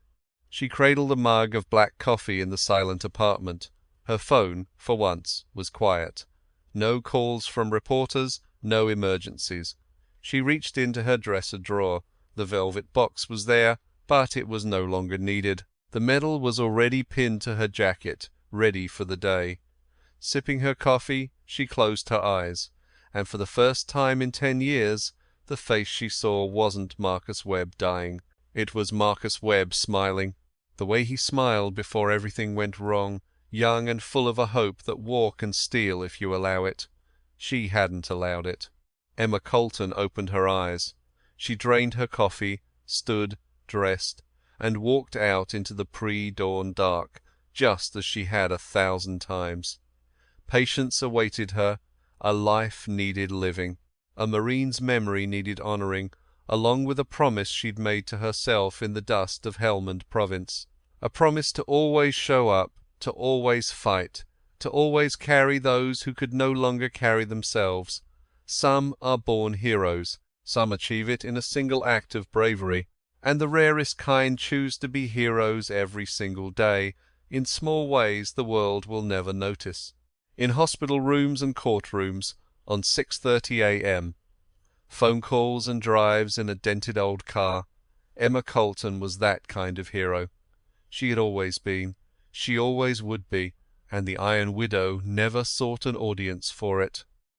She cradled a mug of black coffee in the silent apartment. Her phone, for once, was quiet. No calls from reporters, no emergencies. She reached into her dresser drawer. The velvet box was there, but it was no longer needed. The medal was already pinned to her jacket, ready for the day. Sipping her coffee, she closed her eyes, and for the first time in 10 years, the face she saw wasn't Marcus Webb dying. It was Marcus Webb smiling. The way he smiled before everything went wrong, young and full of a hope that war can steal if you allow it. She hadn't allowed it. Emma Colton opened her eyes. She drained her coffee, stood, dressed, and walked out into the pre-dawn dark, just as she had 1,000 times. Patience awaited her, a life needed living, a Marine's memory needed honouring, along with a promise she'd made to herself in the dust of Helmand Province. A promise to always show up, to always fight, to always carry those who could no longer carry themselves. Some are born heroes, some achieve it in a single act of bravery, and the rarest kind choose to be heroes every single day, in small ways the world will never notice. In hospital rooms and courtrooms, on 6:30 a.m. Phone calls and drives in a dented old car. Emma Colton was that kind of hero. She had always been, she always would be, and the Iron Widow never sought an audience for it.